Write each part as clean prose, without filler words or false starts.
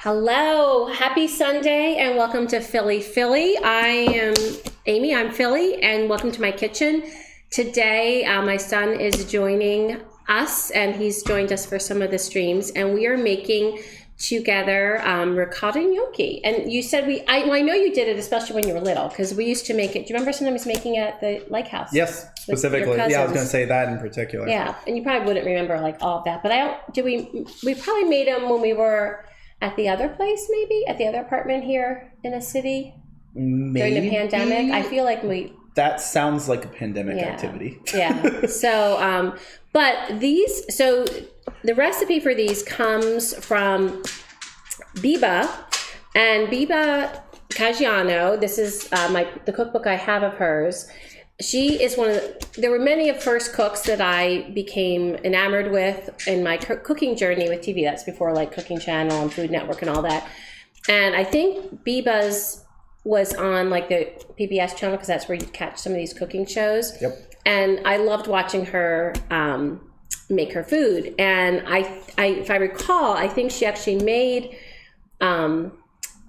Hello, happy Sunday and welcome to Philly. I am Amy, I'm Philly, and welcome to my kitchen. Today, my son is joining us and he's joined us for some of the streams, and we are making together ricotta gnocchi. And you said I know you did it, especially when you were little, because we used to make it. Do you remember sometimes making it at the lake house? Yes, specifically. Yeah, I was going to say that in particular. Yeah, and you probably wouldn't remember like all of that, but we probably made them when we were at the other place, maybe at the other apartment here in the city. Maybe. During the pandemic. I feel like that sounds like a pandemic activity. Yeah. So, but the recipe for these comes from Biba, and Biba Caggiano. This is the cookbook I have of hers. She is there were many of first cooks that I became enamored with in my cooking journey with TV. That's before like Cooking Channel and Food Network and all that. And I think Biba's was on like the PBS channel because that's where you catch some of these cooking shows. Yep. And I loved watching her make her food. And if I recall, I think she actually made the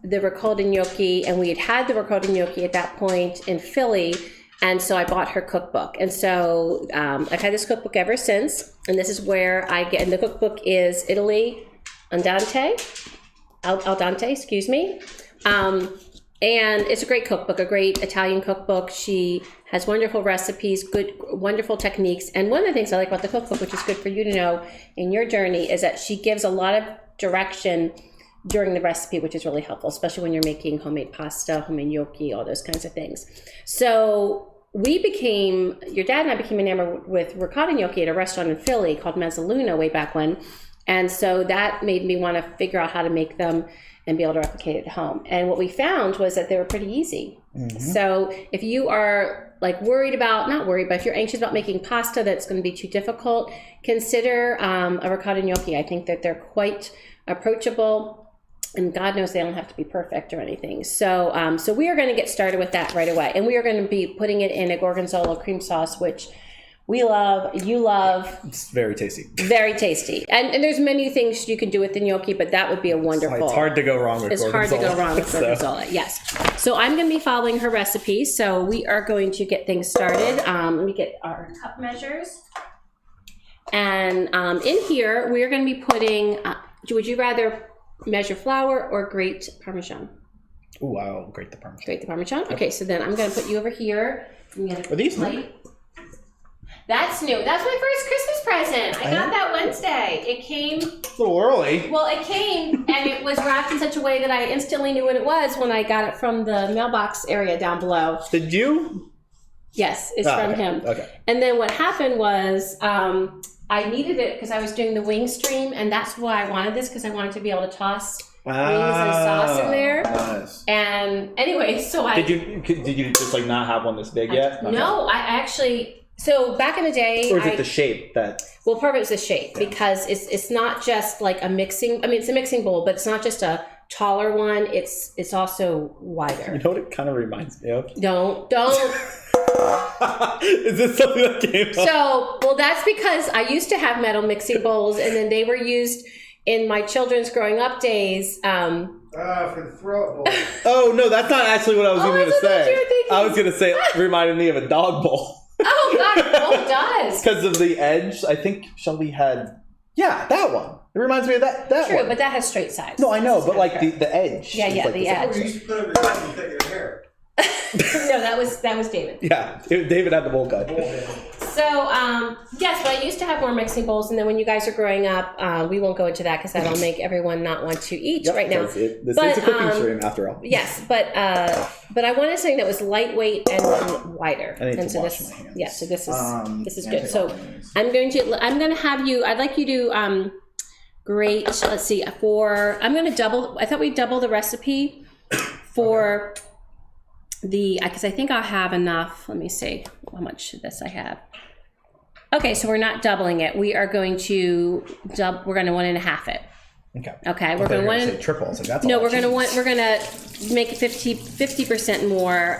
ricotta gnocchi, and we had the ricotta gnocchi at that point in Philly. And so I bought her cookbook. And so I've had this cookbook ever since. And this is where and the cookbook is Italy al dente, excuse me. And it's a great cookbook, a great Italian cookbook. She has wonderful recipes, wonderful techniques. And one of the things I like about the cookbook, which is good for you to know in your journey, is that she gives a lot of direction during the recipe, which is really helpful, especially when you're making homemade pasta, homemade gnocchi, all those kinds of things. So your dad and I became enamored with ricotta gnocchi at a restaurant in Philly called Mezzaluna way back when. And so that made me want to figure out how to make them and be able to replicate it at home. And what we found was that they were pretty easy. Mm-hmm. So if you are like not worried, but if you're anxious about making pasta that's going to be too difficult, consider a ricotta gnocchi. I think that they're quite approachable. And God knows they don't have to be perfect or anything. So we are going to get started with that right away. And we are going to be putting it in a Gorgonzola cream sauce, which we love, you love. It's very tasty. Very tasty. And there's many things you can do with the gnocchi, but that would be a wonderful. It's hard to go wrong with Gorgonzola. It's hard to go wrong with Gorgonzola, yes. So I'm going to be following her recipe. So we are going to get things started. Let me get our cup measures. And in here, we're going to be putting, would you rather measure flour or grate Parmesan? Ooh, I'll grate the Parmesan. Grate the Parmesan? Yep. Okay, so then I'm going to put you over here. Are these new? That's new. That's my first Christmas present. I got that Wednesday. It came a little early. Well, it came and it was wrapped in such a way that I instantly knew what it was when I got it from the mailbox area down below. Did you? Yes, it's from him. Okay. And then what happened was I needed it because I was doing the wing stream, and that's why I wanted this, because I wanted to be able to toss wings and sauce in there. Nice. And anyway, so Did you just like not have one this big yet? Okay. No, I actually. So back in the day, or is it the shape that? Well, part of it's the shape, because it's not just like a mixing. I mean, it's a mixing bowl, but it's not just a taller one. It's also wider. You know what it kind of reminds me of? Don't. Is this something that came up? So, well, that's because I used to have metal mixing bowls, and then they were used in my children's growing up days. For the throat bowl. Oh no, that's not actually what I was going to say. I was going to say it reminded me of a dog bowl. Oh God, it does. Because of the edge, I think Shelby had. Yeah, that one. It reminds me of that True, one. but that has straight sides. No, I know, but like the edge. Yeah, like the edge. You used to put it over your head and take your hair. No, that was David. Yeah, David had the bowl cut. So, yes, but I used to have more mixing bowls, and then when you guys are growing up, we won't go into that because that'll make everyone not want to eat right now. This is a cooking stream after all. Yes, but I wanted something that was lightweight and wider. I need and to so wash my hands. Yeah, so this is good. So I'm going to have you. I'd like you to grate. Let's see. I'm going to double. I thought we'd double the recipe for. Because I think I'll have enough. Let me see how much of this I have. Okay, so we're not doubling it. We are going to we're going to 1.5 it. Okay. We're going to triple. So that's we're going to make it 50% more.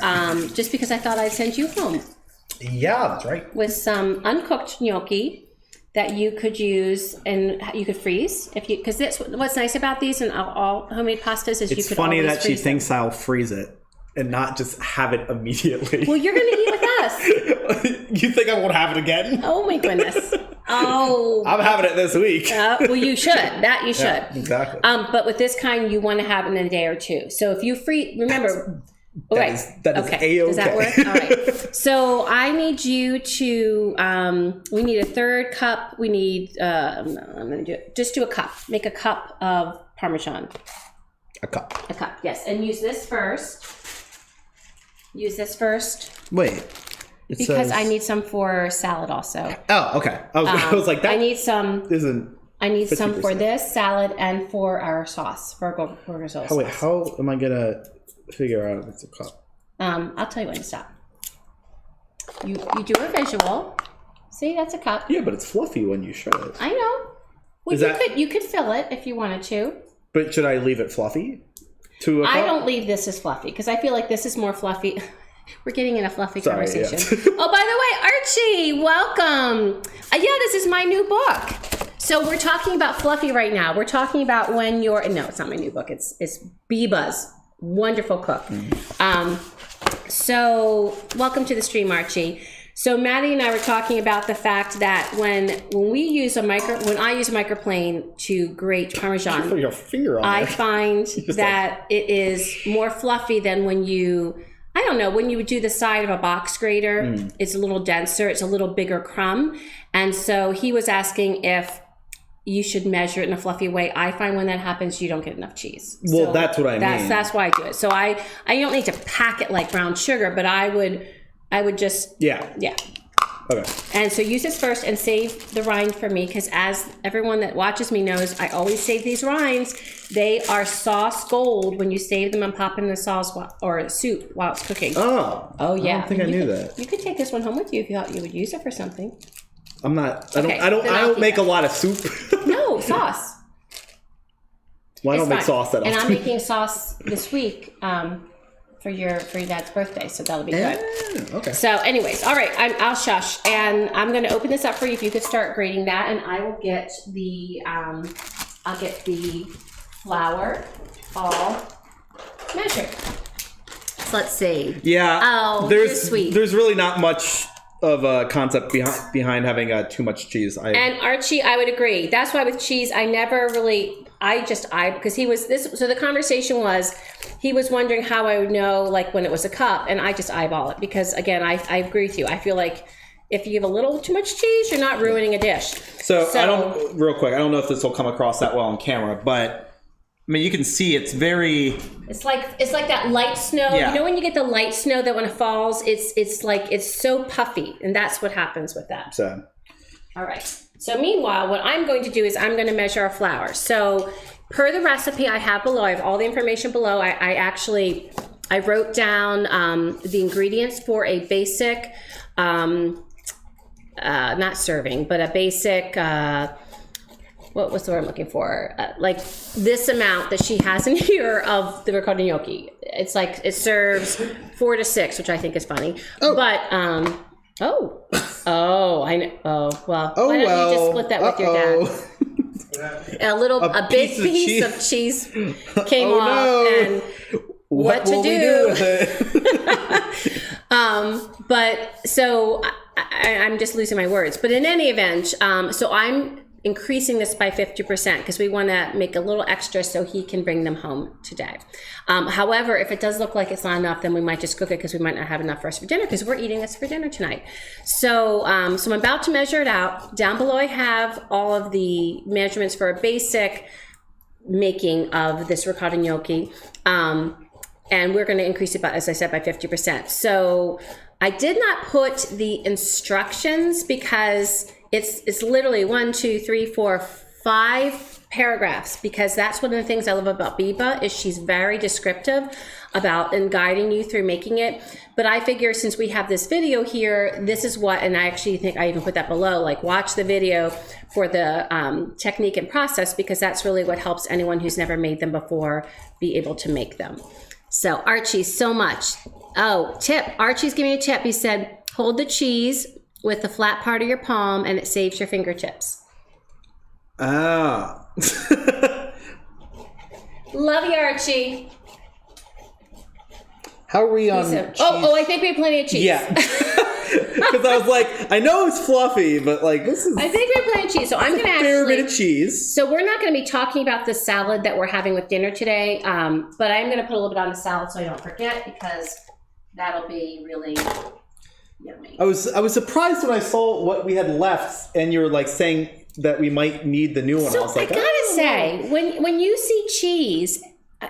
Just because I thought I'd send you home. Yeah, that's right. With some uncooked gnocchi that you could use and you could freeze if you, because that's what's nice about these and all homemade pastas is you It's could funny always that she freeze them. thinks I'll freeze it and not just have it immediately. Well, you're going to eat with us. You think I won't have it again? Oh my goodness. Oh. I'm having it this week. Well, you should. That you should. Yeah, exactly. But with this kind, you want to have it in a day or two. So if you remember. That is A-okay. Does that work? All right. So I need you to, we need a third cup. We need, I'm going to just do a cup. Make a cup of Parmesan. A cup. A cup, yes. And use this first. Wait. Because I need some for salad also. Oh, okay. I was like, that I need some. Isn't. I need some 50%. for this salad and for our sauce, for our Gorgonzola sauce. Oh, wait. How am I going to figure out if it's a cup? I'll tell you when to stop. You do a visual. See, that's a cup. Yeah, but it's fluffy when you shred it. I know. Well, you could fill it if you wanted to. But should I leave it fluffy? To a cup? I don't leave this as fluffy because I feel like this is more fluffy. We're getting in a fluffy conversation. Yeah. Oh, by the way, Archie, welcome. Yeah, this is my new book. So we're talking about fluffy right now. We're talking about when you're, no, it's not my new book. It's Biba's wonderful cook. So welcome to the stream, Archie. So Maddie and I were talking about the fact that when I use a microplane to grate Parmesan, Put your finger on I it. find that it is more fluffy than when you would do the side of a box grater. It's a little denser, it's a little bigger crumb. And so he was asking if you should measure it in a fluffy way. I find when that happens, you don't get enough cheese. Well, that's what I mean. That's why I do it. So I don't need to pack it like brown sugar, but I would just, Yeah. Okay. And so use this first and save the rind for me, because as everyone that watches me knows, I always save these rinds. They are sauce gold when you save them and pop in the sauce or soup while it's cooking. Oh Yeah. I don't think I knew that. You could take this one home with you if you thought you would use it for something. I'm not. Okay, I don't. then I I'll don't keep make that. a lot of soup. No, sauce. Well, I don't It's make fine. sauce that often. And I'm making sauce this week for your dad's birthday, so that'll be good. Yeah, okay. So anyways, all right, I'll shush, and I'm going to open this up for you if you could start grating that, and I will get the flour all measured. So let's see. Yeah. Oh, you're sweet. There's really not much of a concept behind having too much cheese. And Archie, I would agree. That's why with cheese, I never really. Because he was this. So the conversation was, he was wondering how I would know, like when it was a cup, and I just eyeball it because again, I agree with you. I feel like if you have a little too much cheese, you're not ruining a dish. So I don't. Real quick, I don't know if this will come across that well on camera, but I mean, you can see it's very. It's like that light snow. Yeah. You know when you get the light snow that when it falls, it's like it's so puffy, and that's what happens with that. So. All right. So meanwhile, what I'm going to do is I'm going to measure our flour. So per the recipe I have below, I have all the information below. I wrote down the ingredients for a basic, not serving, but a basic, what was the word I'm looking for? Like this amount that she has in here of the ricotta gnocchi. It's like it serves 4 to 6, which I think is funny. Oh. But I know. Oh, well. Why don't you just split that with your dad? A big piece of cheese came off, and what to do with it? but so I'm just losing my words. But in any event, so I'm increasing this by 50% because we want to make a little extra so he can bring them home today. However, if it does look like it's not enough, then we might just cook it because we might not have enough for us for dinner because we're eating this for dinner tonight. So, so I'm about to measure it out. Down below I have all of the measurements for a basic making of this ricotta gnocchi. And we're going to increase it by, as I said, by 50%. So I did not put the instructions because it's literally 1, 2, 3, 4, 5 paragraphs, because that's one of the things I love about Biba is she's very descriptive about and guiding you through making it. But I figure since we have this video here, this is what, and I actually think I even put that below, like watch the video for the technique and process, because that's really what helps anyone who's never made them before be able to make them. So Archie, so much. Oh, tip. Archie's giving me a tip. He said, hold the cheese with the flat part of your palm, and it saves your fingertips. Ah. Love you, Archie. How are we on cheese? Oh, I think we have plenty of cheese. Yeah. Because I was like, I know it's fluffy, but like this is. I think we have plenty of cheese. So I'm going to actually. Fair bit of cheese. So we're not going to be talking about the salad that we're having with dinner today, but I'm going to put a little bit on the salad so I don't forget, because that'll be really yummy. I was surprised when I saw what we had left, and you were like saying that we might need the new one. So I was like, I gotta say, when you see cheese,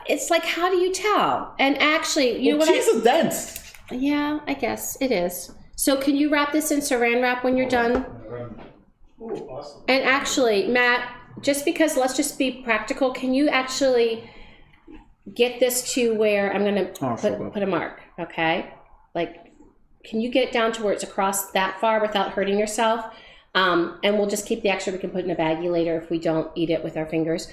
it's like, how do you tell? And actually, you know what? Cheese is dense. Yeah, I guess it is. So can you wrap this in saran wrap when you're done? Ooh, awesome. And actually, Matt, just because, let's just be practical, can you actually get this to where I'm going to put a mark, okay? Like, can you get it down to where it's across that far without hurting yourself? And we'll just keep the extra. We can put in a baggie later if we don't eat it with our fingers.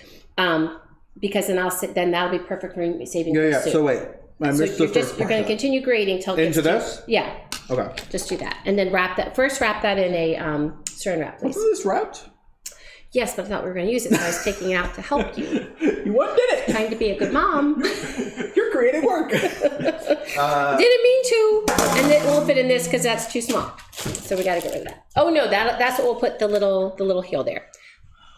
Because then that'll be perfect for saving the soup. So wait, I missed the first part. You're going to continue grating till it gets into this? Yeah. Okay. Just do that, and then wrap that in a saran wrap, please. Wasn't this wrapped? Yes, but I thought we were going to use it, so I was taking it out to help you. What did it? Trying to be a good mom. You're creating work. Didn't mean to, and it won't fit in this because that's too small. So we got to get rid of that. Oh no, that's what we'll put the little heel there.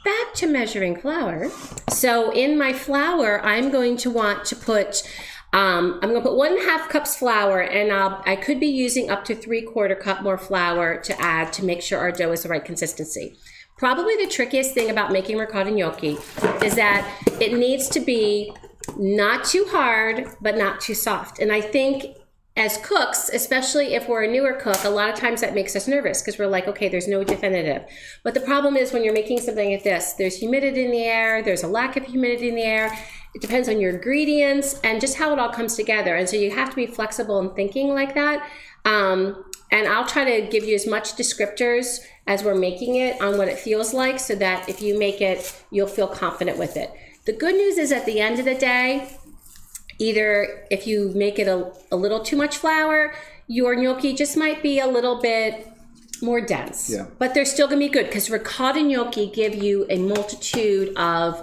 Back to measuring flour. So in my flour, I'm going to want to put. I'm going to put 1.5 cups flour, and I could be using up to 3/4 cup more flour to add to make sure our dough is the right consistency. Probably the trickiest thing about making ricotta gnocchi is that it needs to be not too hard, but not too soft. And I think as cooks, especially if we're a newer cook, a lot of times that makes us nervous because we're like, okay, there's no definitive. But the problem is when you're making something like this, there's humidity in the air, there's a lack of humidity in the air. It depends on your ingredients and just how it all comes together. And so you have to be flexible in thinking like that. And I'll try to give you as much descriptors as we're making it on what it feels like so that if you make it, you'll feel confident with it. The good news is at the end of the day, either if you make it a little too much flour, your gnocchi just might be a little bit more dense. Yeah. But they're still gonna be good because ricotta gnocchi give you a multitude of,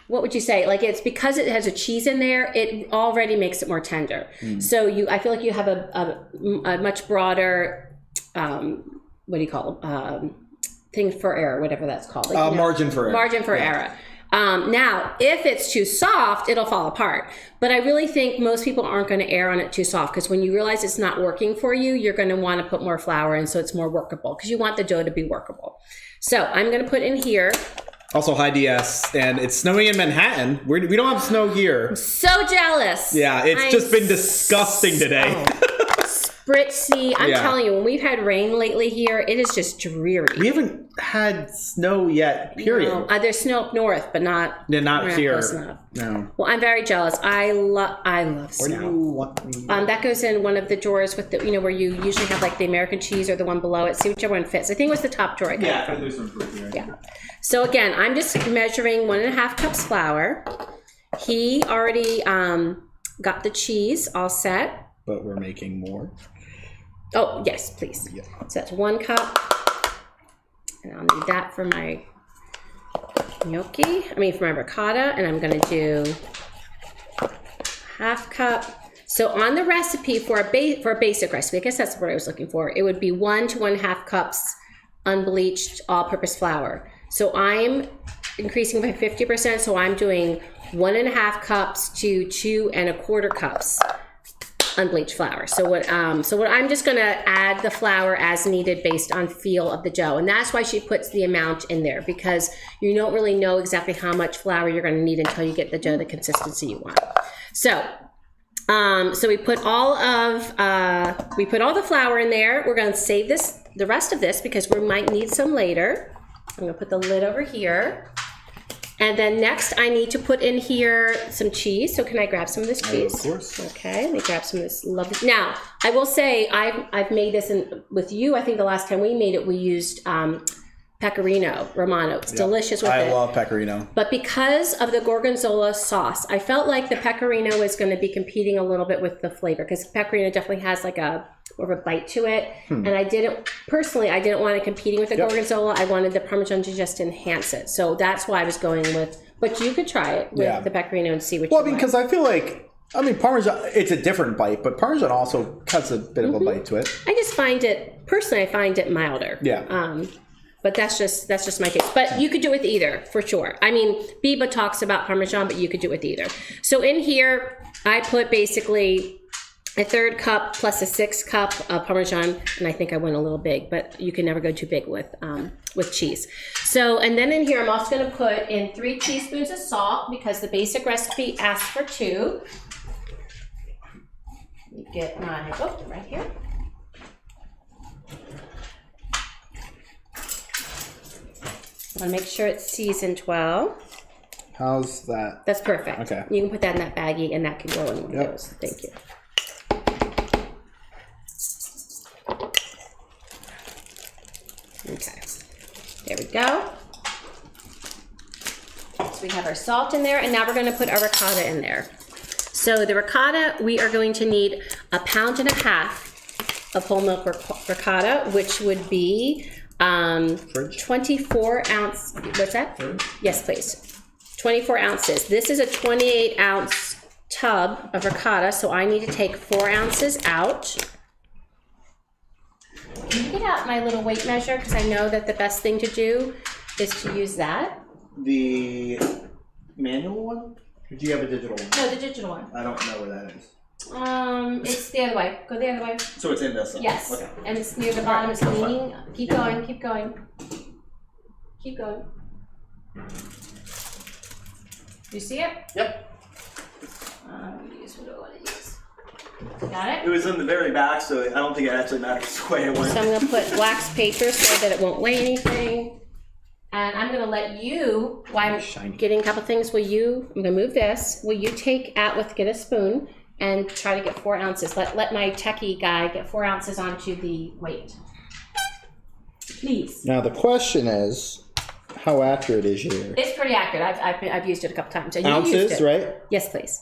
what would you say? Like it's because it has a cheese in there, it already makes it more tender. So I feel like you have a much broader, what do you call it? Thing for error, whatever that's called. Like, Margin for error. Margin for error. Now, if it's too soft, it'll fall apart. But I really think most people aren't going to err on it too soft because when you realize it's not working for you, you're going to want to put more flour in so it's more workable because you want the dough to be workable. So I'm going to put in here. Also, hi DS, and it's snowing in Manhattan. We don't have snow here. So jealous. Yeah, it's just been disgusting today. Spritzy. I'm telling you, when we've had rain lately here, it is just dreary. We haven't had snow yet, period. No, there's snow up north, but not here. Close enough. No. Well, I'm very jealous. I love Where snow. do you want me? That goes in one of the drawers with the, where you usually have like the American cheese or the one below it. See whichever one fits. I think it was the top drawer I got it from. there's some fruit here. Yeah. So again, I'm just measuring 1.5 cups flour. He already got the cheese all set. But we're making more. Oh, yes, please. Yeah. So that's 1 cup. And I'll need that for my for my ricotta. And I'm going to do 1/2 cup. So on the recipe for a basic recipe, I guess that's what I was looking for. It would be 1 to 1.5 cups unbleached all-purpose flour. So I'm increasing by 50%. So I'm doing 1.5 cups to 2.25 cups unbleached flour. So what I'm just going to add the flour as needed based on feel of the dough. And that's why she puts the amount in there because you don't really know exactly how much flour you're going to need until you get the dough the consistency you want. So we put all the flour in there. We're going to save the rest of this because we might need some later. I'm going to put the lid over here. And then next I need to put in here some cheese. So can I grab some of this cheese? Of course. Okay, let me grab some of this lovely. Now, I will say I've made this with you. I think the last time we made it, we used pecorino romano. It's delicious with it. I love pecorino. But because of the gorgonzola sauce, I felt like the pecorino was going to be competing a little bit with the flavor, because pecorino definitely has like a more of a bite to it. And I didn't want it competing with the gorgonzola. I wanted the Parmesan to just enhance it. So that's why I was going with, but you could try it with the pecorino and see what you like. Well, because I feel like, Parmesan, it's a different bite, but Parmesan also has a bit of a bite to it. I just find it, personally, I find it milder. Yeah. But that's just my case. But you could do it with either, for sure. I mean, Biba talks about Parmesan, but you could do it with either. So in here, I put basically a 1/3 cup plus a 1/6 cup of Parmesan, and I think I went a little big, but you can never go too big with cheese. So, and then in here, I'm also gonna put in 3 teaspoons of salt, because the basic recipe asks for 2. Let me get my, right here. I want to make sure it's seasoned well. How's that? That's perfect. Okay. You can put that in that baggie, and that can go in one of those. Thank you. Okay. There we go. So we have our salt in there, and now we're going to put our ricotta in there. So the ricotta, we are going to need 1.5 pounds of whole milk ricotta, which would be 24 ounce, what's that? Yes, please. 24 ounces. This is a 28 ounce tub of ricotta, so I need to take 4 ounces out. Can you get out my little weight measure? Because I know that the best thing to do is to use that. The manual one? Or do you have a digital one? No, the digital one. I don't know where that is. It's the other way. Go the other way. So it's in this one? Yes. Okay. And it's near the bottom. It's leaning. Keep going. Keep going. Keep going. You see it? Yep. Use what do I want to use? Got it? It was in the very back, so I don't think it actually matters the way it went. So I'm going to put wax paper so that it won't weigh anything. And I'm going to let you, while I'm getting a couple things, I'm going to move this. Will you take get a spoon and try to get 4 ounces. Let my techie guy get 4 ounces onto the weight. Please. Now the question is, how accurate is your It's pretty accurate. I've used it a couple times. And ounces, you used it. right? Yes, please.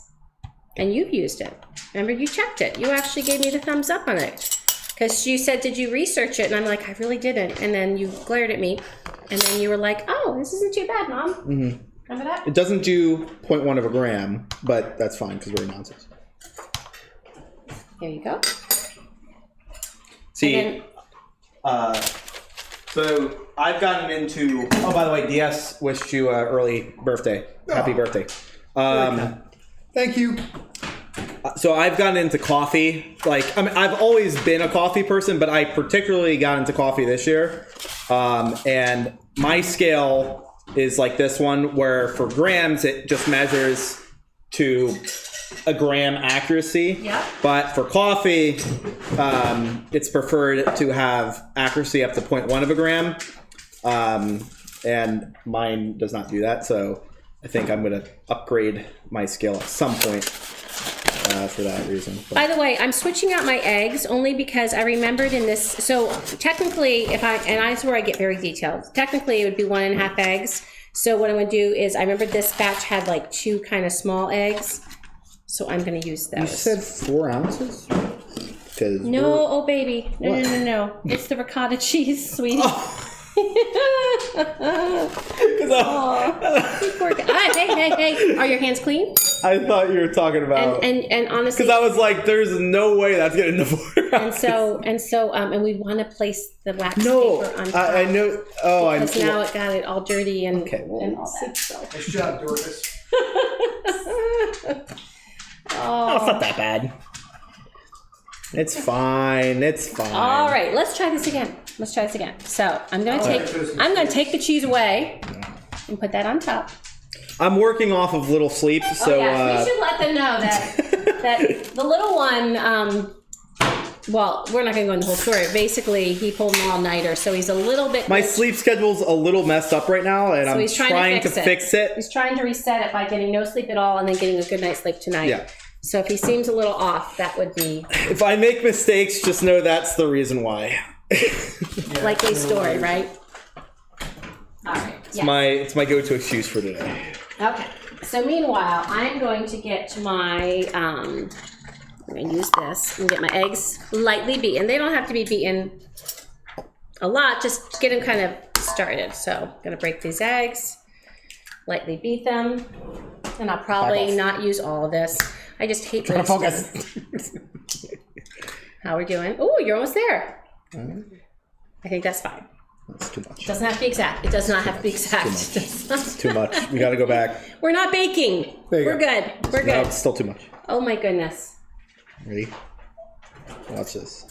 And you've used it. Remember, you checked it. You actually gave me the thumbs up on it. Because you said, did you research it? And I'm like, I really didn't. And then you glared at me. And then you were like, oh, this isn't too bad, Mom. Mm-hmm. Remember that? It doesn't do 0.1 of a gram, but that's fine because we're in ounces. There you go. See, so I've gotten into. Oh, by the way, DS wished you an early birthday. Happy birthday. Thank you. So I've gotten into coffee. Like, I mean, I've always been a coffee person, but I particularly got into coffee this year. And my scale is like this one, where for grams it just measures to a gram accuracy. Yeah. But for coffee, it's preferred to have accuracy up to 0.1 of a gram. And mine does not do that. So I think I'm going to upgrade my scale at some point for that reason. But. By the way, I'm switching out my eggs only because I remembered in this. So technically, that's where I get very detailed. Technically, it would be 1.5 eggs. So what I'm going to do is, I remember this batch had like 2 kind of small eggs. So I'm going to use those. You said 4 ounces? No, oh baby. No. It's the ricotta cheese, sweetie. Oh. Poor guy. Hey. Are your hands clean? I thought you were talking about. And honestly. Because I was like, there's no way that's getting to 4 ounces. And we want to place the wax paper on top. I know. Oh, I know. Because now it got it all dirty and, okay, well, and all that. So. Nice job, Dorcas. Oh, it's not that bad. It's fine. It's fine. All right, let's try this again. So I'm gonna take the cheese away and put that on top. I'm working off of Little Sleep, so we should let them know that the little one. Well, we're not gonna go into the whole story. Basically, he pulled an all-nighter, so he's a little bit. My sleep schedule's a little messed up right now, and I'm trying to fix it. He's trying to reset it by getting no sleep at all and then getting a good night's sleep tonight. Yeah. So if he seems a little off, that would be. If I make mistakes, just know that's the reason why. Likely story, right? All right. It's my go-to excuse for today. Okay. So meanwhile, I'm going to get my, I'm going to use this and get my eggs lightly beaten. They don't have to be beaten a lot, just get them kind of started. So I'm going to break these eggs, lightly beat them, and I'll probably not use all of this. I just hate Trying to focus. How we doing? Oh, you're almost there. I think that's fine. That's too much. It doesn't have to be exact. It does not have to be exact. It's too much. We got to go back. We're not baking. We're good. We're No, good. it's still too much. Oh my goodness. Ready? Watch this.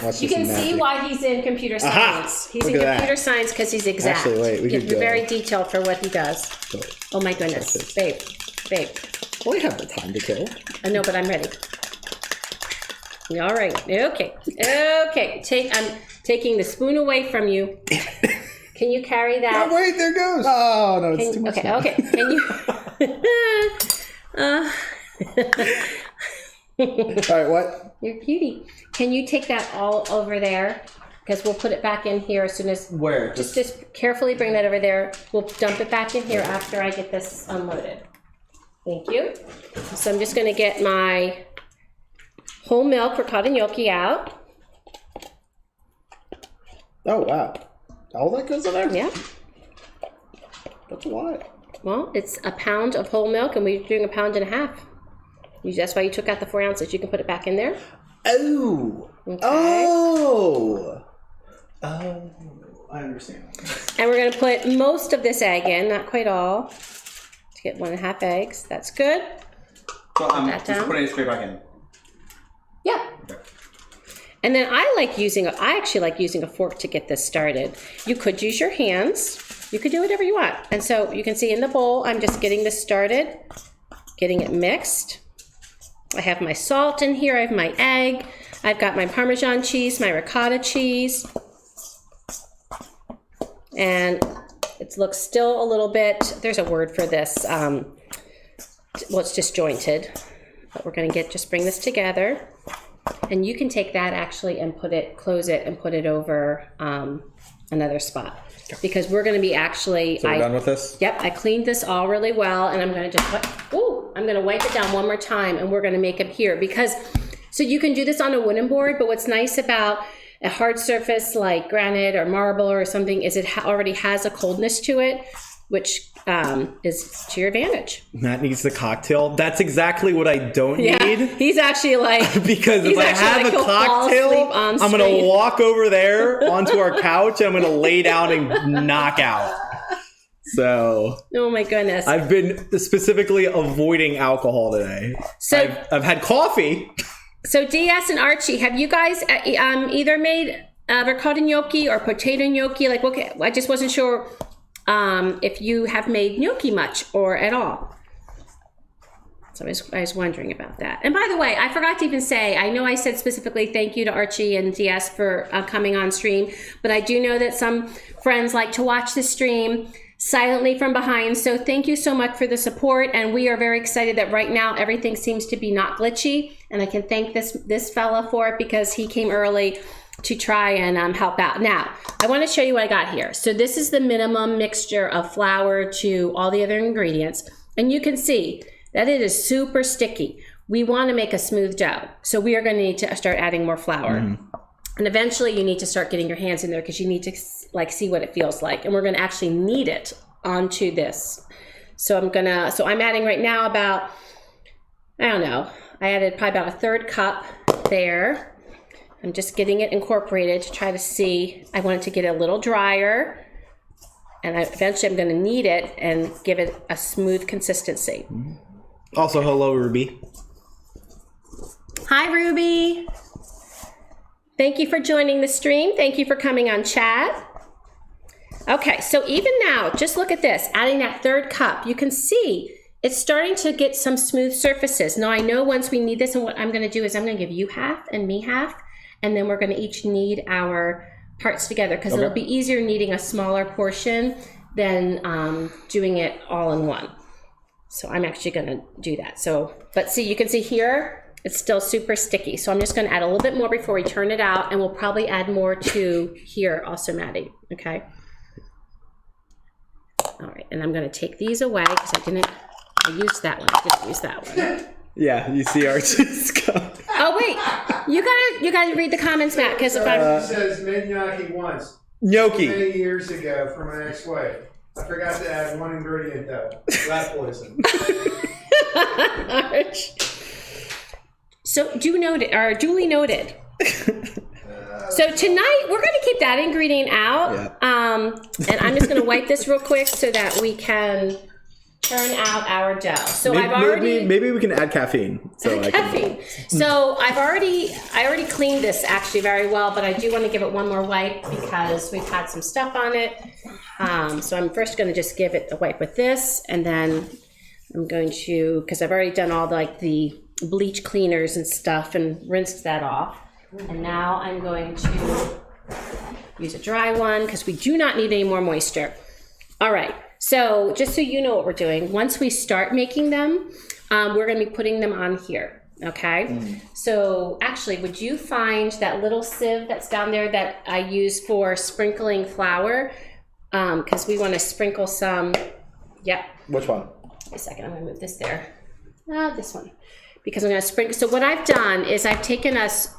Watch You this can magic. see why he's in computer Aha! science. He's Look in at that. computer science because he's exact. Actually, wait, we He's could go. very detailed for what he does. Oh my goodness. Babe. We have the time to kill. I know, but I'm ready. All right. Okay. I'm taking the spoon away from you. Can you carry that? Oh, wait, there goes. Oh, no, it's too much. Okay. Can you? All right, what? Your beauty. Can you take that all over there? Because we'll put it back in here as soon as. Where? Just carefully bring that over there. We'll dump it back in here after I get this unloaded. Thank you. So I'm just going to get my whole milk ricotta gnocchi out. Oh, wow. All that goes in there? Yeah. That's a lot. Well, it's a pound of whole milk, and we're doing 1.5 pounds. That's why you took out the 4 ounces. You can put it back in there. Oh. Okay. Oh. Oh. I understand. And we're going to put most of this egg in, not quite all. To get 1.5 eggs. That's good. So I'm that just down. putting it straight back in. Yeah. Okay. And then I actually like using a fork to get this started. You could use your hands. You could do whatever you want. And so you can see in the bowl, I'm just getting this started, getting it mixed. I have my salt in here. I have my egg. I've got my Parmesan cheese, my ricotta cheese. And it looks still a little bit, there's a word for this. Well, it's disjointed. But we're going to just bring this together. And you can take that actually and close it and put it over another spot. Because we're going to be actually... So we're done with this? Yep, I cleaned this all really well, and I'm going to I'm going to wipe it down one more time, and we're going to make it here. So you can do this on a wooden board, but what's nice about a hard surface like granite or marble or something is it already has a coldness to it, which is to your advantage. Matt needs the cocktail. That's exactly what I don't need. He's actually like... Because if he's I actually have like, a he'll fall cocktail, asleep on I'm going to screen. walk over there onto our couch and I'm going to lay down and knock out. So Oh my goodness. I've been specifically avoiding alcohol today. So I've had coffee. So DS and Archie, have you guys either made ricotta gnocchi or potato gnocchi? Like, okay, I just wasn't sure if you have made gnocchi much or at all. So I was wondering about that. And by the way, I forgot to even say, I know I said specifically thank you to Archie and DS for coming on stream, but I do know that some friends like to watch the stream silently from behind. So thank you so much for the support. And we are very excited that right now everything seems to be not glitchy. And I can thank this fella for it because he came early to try and help out. Now, I want to show you what I got here. So this is the minimum mixture of flour to all the other ingredients. And you can see that it is super sticky. We want to make a smooth dough. So we are going to need to start adding more flour. And eventually you need to start getting your hands in there because you need to like see what it feels like. And we're going to actually knead it onto this. So I'm adding right now about, I don't know, I added probably about 1/3 cup there. I'm just getting it incorporated to try to see. I want it to get a little drier. And eventually I'm going to knead it and give it a smooth consistency. Also, hello, Ruby. Hi, Ruby. Thank you for joining the stream. Thank you for coming on chat. Okay, so even now, just look at this. Adding that 1/3 cup, you can see it's starting to get some smooth surfaces. Now, I know once we knead this, and what I'm going to do is I'm going to give you half and me half, and then we're going to each knead our parts together because it'll be easier kneading a smaller portion than doing it all in one. So I'm actually going to do that. So, but see, you can see here, it's still super sticky. So I'm just going to add a little bit more before we turn it out, and we'll probably add more to here also, Maddie. Okay. All right, and I'm gonna take these away because I used that one. I didn't use that one. Yeah, you see Archie's go. Oh wait, you gotta read the comments, Matt, because if I'm It says made gnocchi once, Gnocchi. many years ago for my ex-wife. I forgot to add one ingredient though, rat poison. Arch. So duly noted. So tonight we're going to keep that ingredient out, and I'm just going to wipe this real quick so that we can turn out our dough. So Maybe we can add caffeine. So caffeine. So I already cleaned this actually very well, but I do want to give it one more wipe because we've had some stuff on it. So I'm first going to just give it a wipe with this, and then I'm going to, because I've already done all the bleach cleaners and stuff and rinsed that off. And now I'm going to use a dry one because we do not need any more moisture. All right, so just so you know what we're doing, once we start making them, we're going to be putting them on here, okay? So actually, would you find that little sieve that's down there that I use for sprinkling flour? Because we want to sprinkle some, Which one? Wait a second, I'm going to move this there. This one. Because I'm going to sprinkle. So what I've done is I've taken this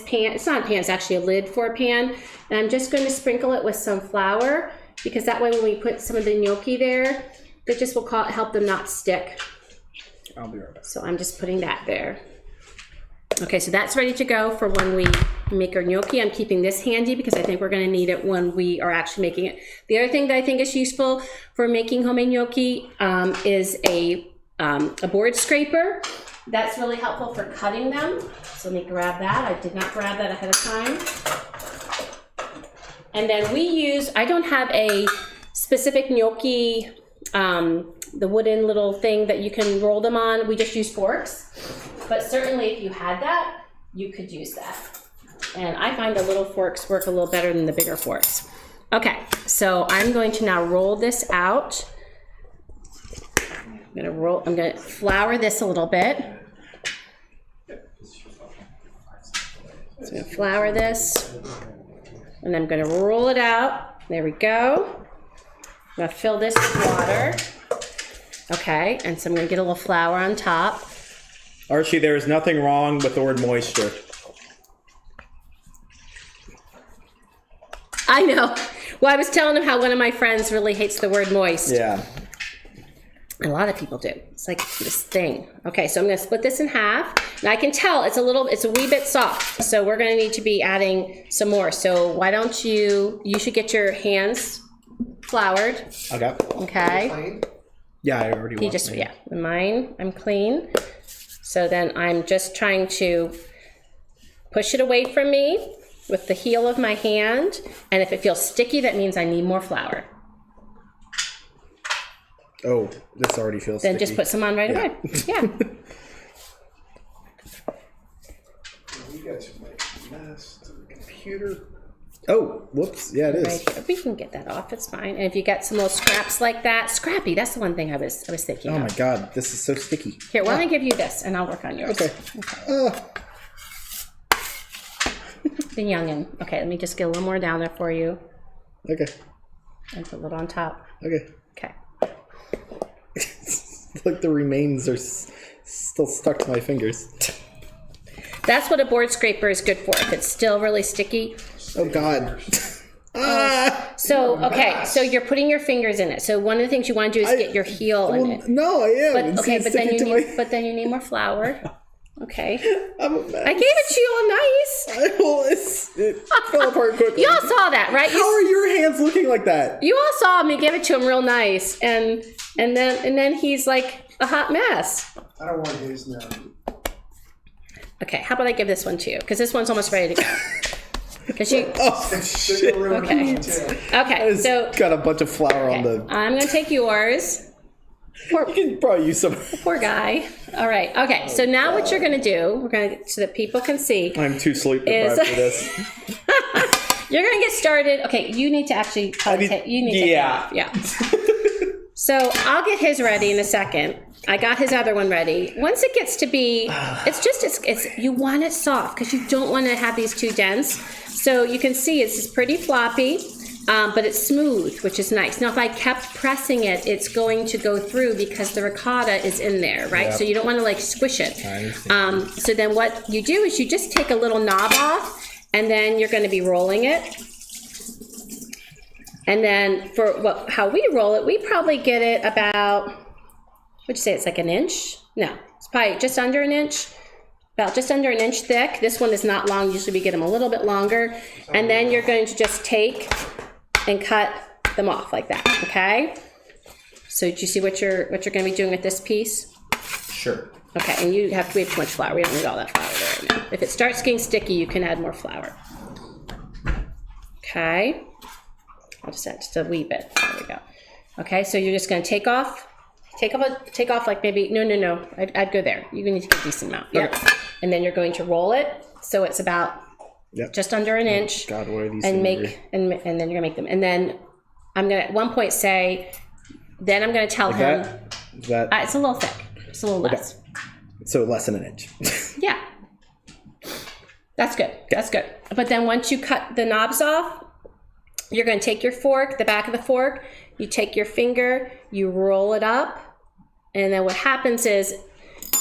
pan, it's not a pan, it's actually a lid for a pan, and I'm just going to sprinkle it with some flour, because that way when we put some of the gnocchi there, that just will help them not stick. I'll be right back. So I'm just putting that there. Okay, so that's ready to go for when we make our gnocchi. I'm keeping this handy because I think we're going to need it when we are actually making it. The other thing that I think is useful for making homemade gnocchi is a board scraper. That's really helpful for cutting them. So let me grab that. I did not grab that ahead of time. And then I don't have a specific gnocchi, the wooden little thing that you can roll them on. We just use forks. But certainly if you had that, you could use that. And I find the little forks work a little better than the bigger forks. Okay, so I'm going to now roll this out. I'm going to flour this a little bit. So I'm going to flour this, and I'm going to roll it out. There we go. I'm going to fill this with water. Okay, and so I'm going to get a little flour on top. Archie, there is nothing wrong with the word moisture. I know. Well, I was telling him how one of my friends really hates the word moist. Yeah. A lot of people do. It's like this thing. Okay, so I'm going to split this in half. And I can tell it's a wee bit soft. So we're going to need to be adding some more. So why don't you should get your hands floured. Okay. Okay. Yeah, I already washed mine. Mine, I'm clean. So then I'm just trying to push it away from me with the heel of my hand. And if it feels sticky, that means I need more flour. Oh, this already feels Then sticky. just put some on right away. Yeah. You guys are making a mess to the computer. Oh, whoops. Yeah, it is. Right here. We can get that off. It's fine. And if you get some little scraps like that, scrappy. That's the one thing I was thinking. Oh of. my God, this is so sticky. Here, why don't I give you this and I'll work on yours. Okay. The youngin. Okay, let me just get a little more down there for you Okay. and put a little on top. Okay. Okay. Like the remains are still stuck to my fingers. That's what a board scraper is good for. If it's still really sticky. Oh God. So, okay, so you're putting your fingers in it. So one of the things you want to do is get your heel in it. No, I am. But It's okay, but then you need more flour. Okay. I'm a mess. I gave it to you all nice. It fell apart quickly. You all saw that, right? How are your hands looking like that? You all saw me give it to him real nice, and then he's like a hot mess. I don't want his now. Okay, how about I give this one to you? Because this one's almost ready to go. Because you. Oh shit! Okay. Okay. So got a bunch of flour on the. I'm gonna take yours. You can probably use some. Poor guy. All right. Okay. So now what you're gonna do? We're gonna so that people can see. I'm too sleep deprived for this. You're gonna get started. Okay. You need to actually. You need to take that off. Yeah. So I'll get his ready in a second. I got his other one ready. Once it gets to be, it's you want it soft because you don't want to have these too dense. So you can see it's pretty floppy. but it's smooth, which is nice. Now, if I kept pressing it, it's going to go through because the ricotta is in there, right? So you don't want to like squish it. So then what you do is you just take a little knob off, and then you're going to be rolling it. And then for how we roll it, we probably get it about, what'd you say, it's like an inch? No, it's probably just under an inch. About just under an inch thick. This one is not long. Usually we get them a little bit longer. And then you're going to just take and cut them off like that, okay? So do you see what you're going to be doing with this piece? Sure. Okay, and we have too much flour. We don't need all that flour there right now. If it starts getting sticky, you can add more flour. Okay. I'll just add just a wee bit. There we go. Okay, so you're just going to take off like maybe, no. I'd go there. You're going to take a decent amount. Yep. Okay. And then you're going to roll it so it's about just under an inch. God, what are these? And and then you're going to make them. And then I'm going to at one point say, then I'm going to tell him that it's a little thick. It's a little less. Okay. So less than an inch. Yeah. That's good. That's good. But then once you cut the knobs off, you're going to take your fork, the back of the fork, you take your finger, you roll it up, and then what happens is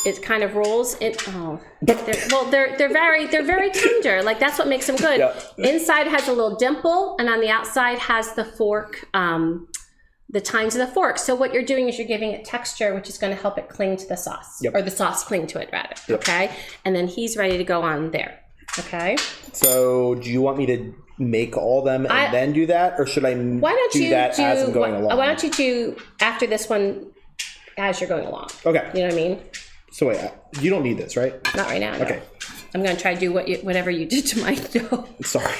it kind of rolls in. Oh, they're very tender. Like that's what makes them good. Yeah. Inside has a little dimple, and on the outside has the fork, the tines of the fork. So what you're doing is you're giving it texture, which is going to help it cling to the sauce, or the sauce cling to it rather. Yep. Okay, and then he's ready to go on there. Okay. So do you want me to make all them and then do that, or should I do that as I'm going along? Why don't you do after this one as you're going along? Okay. You know what I mean? So wait, you don't need this, right? Not right now. Okay. No. I'm going to try to do whatever you did to my dough. Sorry.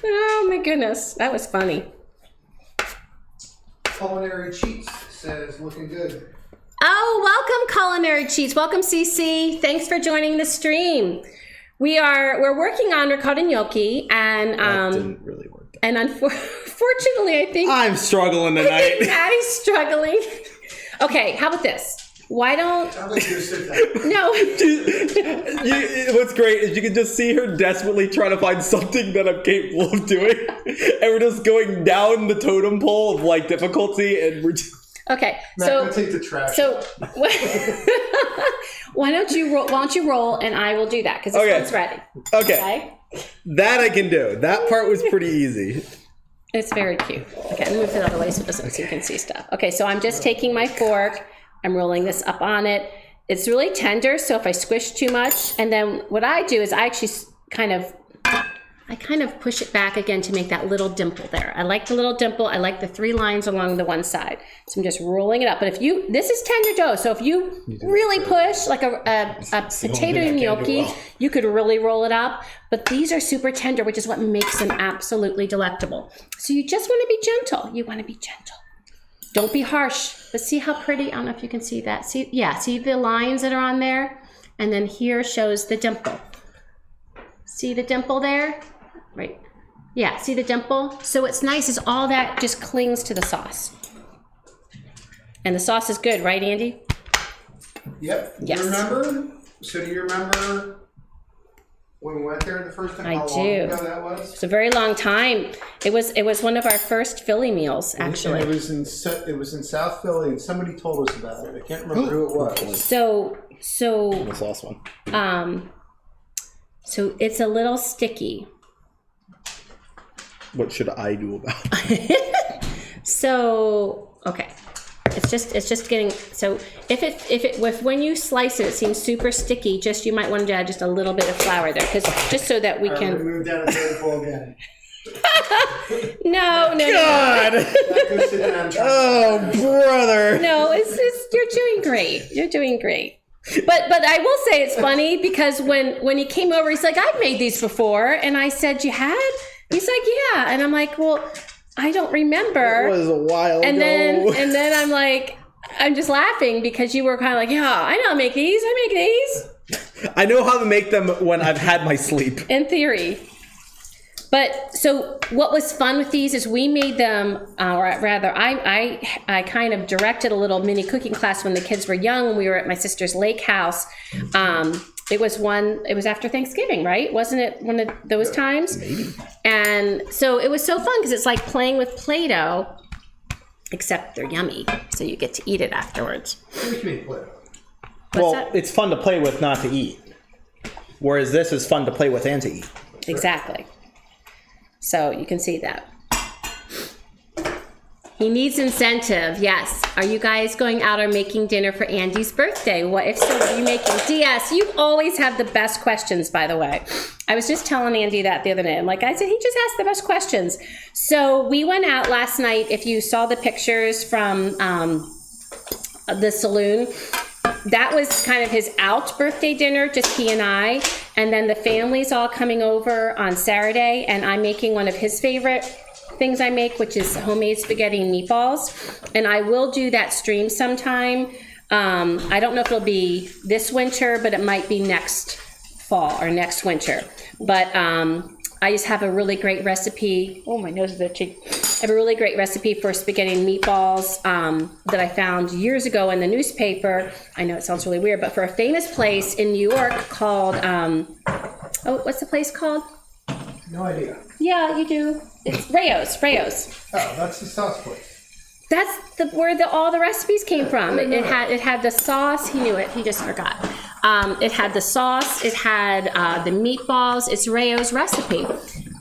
Oh my goodness, that was funny. Culinary Cheats says looking good. Oh, welcome Culinary Cheats. Welcome CC. Thanks for joining the stream. We're working on ricotta gnocchi, and that didn't really work. And unfortunately, I think I'm struggling tonight. I think Maddie's struggling. Okay, how about this? Why don't? I'll let you sit down. No. What's great is you can just see her desperately trying to find something that I'm capable of doing, and we're just going down the totem pole of like difficulty, and we're just. Okay, Matt, go take the trash. So why don't you roll and I will do that because this one's ready. Okay. That I can do. That part was pretty easy. It's very cute. Okay, I'm gonna move it out of the way so you can see stuff. Okay, so I'm just taking my fork. I'm rolling this up on it. It's really tender, so if I squish too much, and then what I do is I actually kind of push it back again to make that little dimple there. I like the little dimple. I like the 3 lines along the one side. So I'm just rolling it up. But this is tender dough. So if you really push like a potato gnocchi, you could really roll it up. But these are super tender, which is what makes them absolutely delectable. So you just want to be gentle. You want to be gentle. Don't be harsh. But see how pretty, I don't know if you can see that. See the lines that are on there? And then here shows the dimple. See the dimple there? Right. Yeah, see the dimple? So what's nice is all that just clings to the sauce. And the sauce is good, right, Andy? Yep. Yes. Do you remember when we went there the first time? How long ago that was? It's a very long time. It was one of our first Philly meals, actually. It was in South Philly, and somebody told us about it. I can't remember who it was. So this last one. So it's a little sticky. What should I do about it? So, okay. It's just getting, so if when you slice it, it seems super sticky, you might want to add just a little bit of flour there, just so that we can. Move down to the bowl again. No. God. Oh, brother. No, you're doing great. You're doing great. But I will say it's funny because when he came over, he's like, I've made these before. And I said, you had? He's like, yeah. And I'm like, well, I don't remember. It was a while ago. And then I'm like, I'm just laughing because you were kind of like, yeah, I know how to make these. I make these. I know how to make them when I've had my sleep. In theory. But so what was fun with these is we made them, or rather, I kind of directed a little mini cooking class when the kids were young, when we were at my sister's lake house. It was after Thanksgiving, right? Wasn't it one of those times? Maybe. And so it was so fun because it's like playing with Play-Doh, except they're yummy, so you get to eat it afterwards. What do you mean Play-Doh? Well, that? it's fun to play with, not to eat. Whereas this is fun to play with and to eat. Exactly. So you can see that. He needs incentive. Yes. Are you guys going out or making dinner for Andy's birthday? What if so? What are you making? DS, you always have the best questions, by the way. I was just telling Andy that the other day. I said, he just asked the best questions. So we went out last night. If you saw the pictures from the saloon, that was kind of his out birthday dinner, just he and I. And then the family's all coming over on Saturday, and I'm making one of his favorite things I make, which is homemade spaghetti and meatballs. And I will do that stream sometime. I don't know if it'll be this winter, but it might be next fall or next winter. But I just have a really great recipe. Oh, my nose is itchy. I have a really great recipe for spaghetti and meatballs that I found years ago in the newspaper. I know it sounds really weird, but for a famous place in New York called, what's the place called? No idea. Yeah, you do. It's Rayo's. Oh, that's the sauce place. That's where all the recipes came from. It had the sauce. He knew it. He just forgot. It had the sauce. It had the meatballs. It's Rayo's recipe.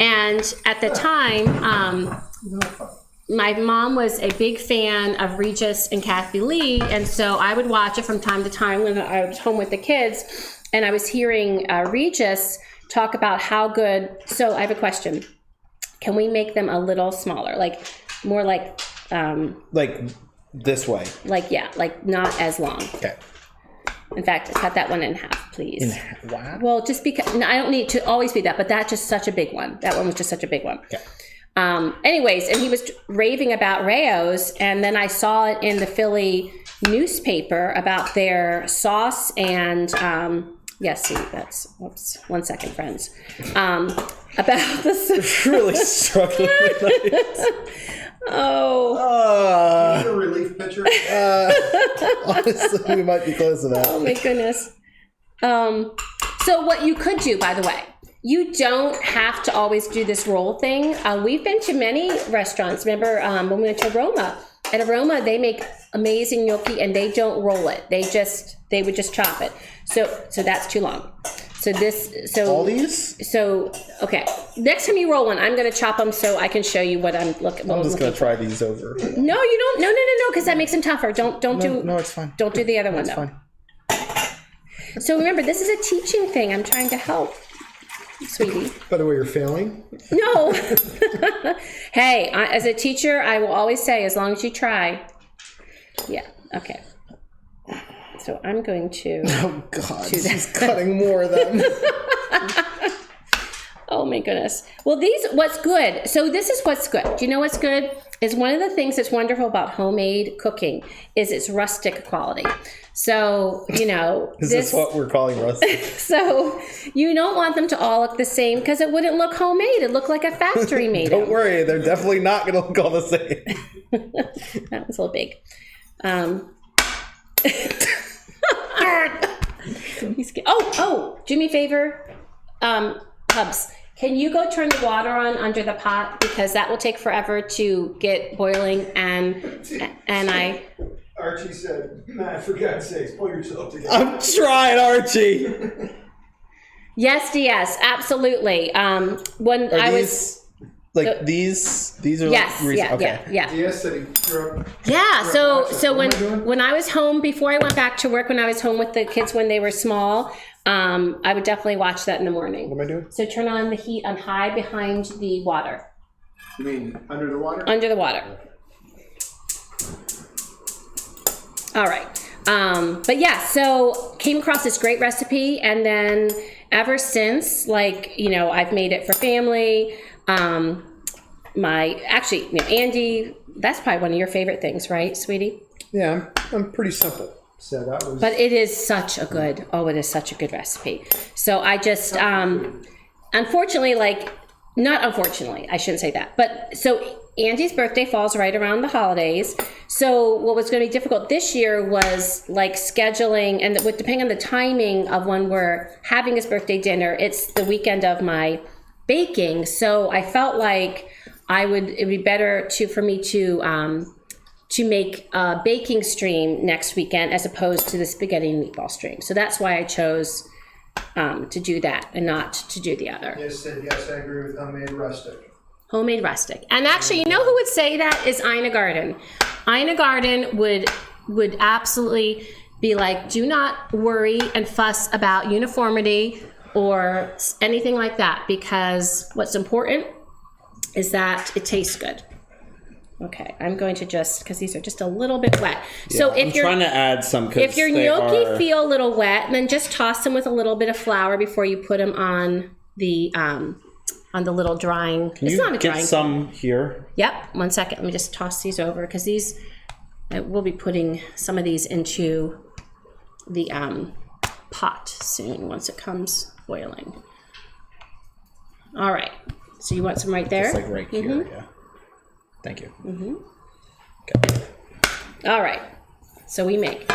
And at the time, my mom was a big fan of Regis and Kathy Lee, and so I would watch it from time to time when I was home with the kids. And I was hearing Regis talk about how good. So I have a question. Can we make them a little smaller, more like this way. Like not as long. Okay. In fact, cut that one in half, please. Wow. Well, just because I don't need to always be that, but that's just such a big one. That one was just such a big one. Okay. Anyways, and he was raving about Rayo's, and then I saw it in the Philly newspaper about their sauce and yes, see, that's, whoops, 1 second, friends. About this. Really struggling with it. Oh. A relief pitcher. Honestly, we might be close to that. Oh my goodness. So what you could do, by the way, you don't have to always do this roll thing. We've been to many restaurants. Remember when we went to Roma? At Aroma, they make amazing gnocchi and they don't roll it. They would just chop it. So that's too long. All these? So, okay. Next time you roll one, I'm going to chop them so I can show you what I'm looking. I'm just going to try these over. No, you don't. No, because that makes them tougher. Don't do. No, it's fine. Don't do the other one though. Fine. So remember, this is a teaching thing. I'm trying to help, sweetie. By the way, you're failing. No. Hey, as a teacher, I will always say, as long as you try. Yeah. Okay. So I'm going to. Oh God, she's cutting more of them. Oh my goodness. Well, what's good. So this is what's good. Do you know what's good? Is one of the things that's wonderful about homemade cooking is its rustic quality. So, Is this what we're calling rustic? So you don't want them to all look the same because it wouldn't look homemade. It'd look like a factory made Don't them. worry, they're definitely not going to look all the same. That was a little big. Do me a favor, Hubs. Can you go turn the water on under the pot because that will take forever to get boiling and I. Archie said, "Nah, for God's sakes, pull yourself together." I'm trying, Archie. Yes, DS, absolutely. When Are I these, was these are yes, recent. yeah. Yes, said he threw up. Yeah, so What am I doing? when I was home, before I went back to work, when I was home with the kids when they were small, I would definitely watch that in the morning. What am I doing? So turn on the heat on high behind the water. You mean under the water? Under the water. All right. But yeah, so came across this great recipe, and then ever since, I've made it for family. Andy, that's probably one of your favorite things, right, sweetie? Yeah, I'm pretty simple. So that was. But it is such a good recipe. So I just, unfortunately, not unfortunately, I shouldn't say that. But so Andy's birthday falls right around the holidays. So what was going to be difficult this year was scheduling, and depending on the timing of when we're having his birthday dinner, it's the weekend of my baking. So I felt like it'd be better for me to make a baking stream next weekend as opposed to the spaghetti and meatball stream. So that's why I chose to do that and not to do the other. Yes, I agree with homemade rustic. Homemade rustic. And actually, you know who would say that is Ina Garden. Ina Garden would absolutely be like, do not worry and fuss about uniformity or anything like that, because what's important is that it tastes good. Okay, I'm going to because these are just a little bit wet. Yeah, so if I'm trying to add some. If your gnocchi feel a little wet, then just toss them with a little bit of flour before you put them on the little drying. Can you get some here? Yep. 1 second. Let me just toss these over because we'll be putting some of these into the pot soon once it comes boiling. All right. So you want some right there? Just like right here, yeah. Thank you. Okay. All right. So we make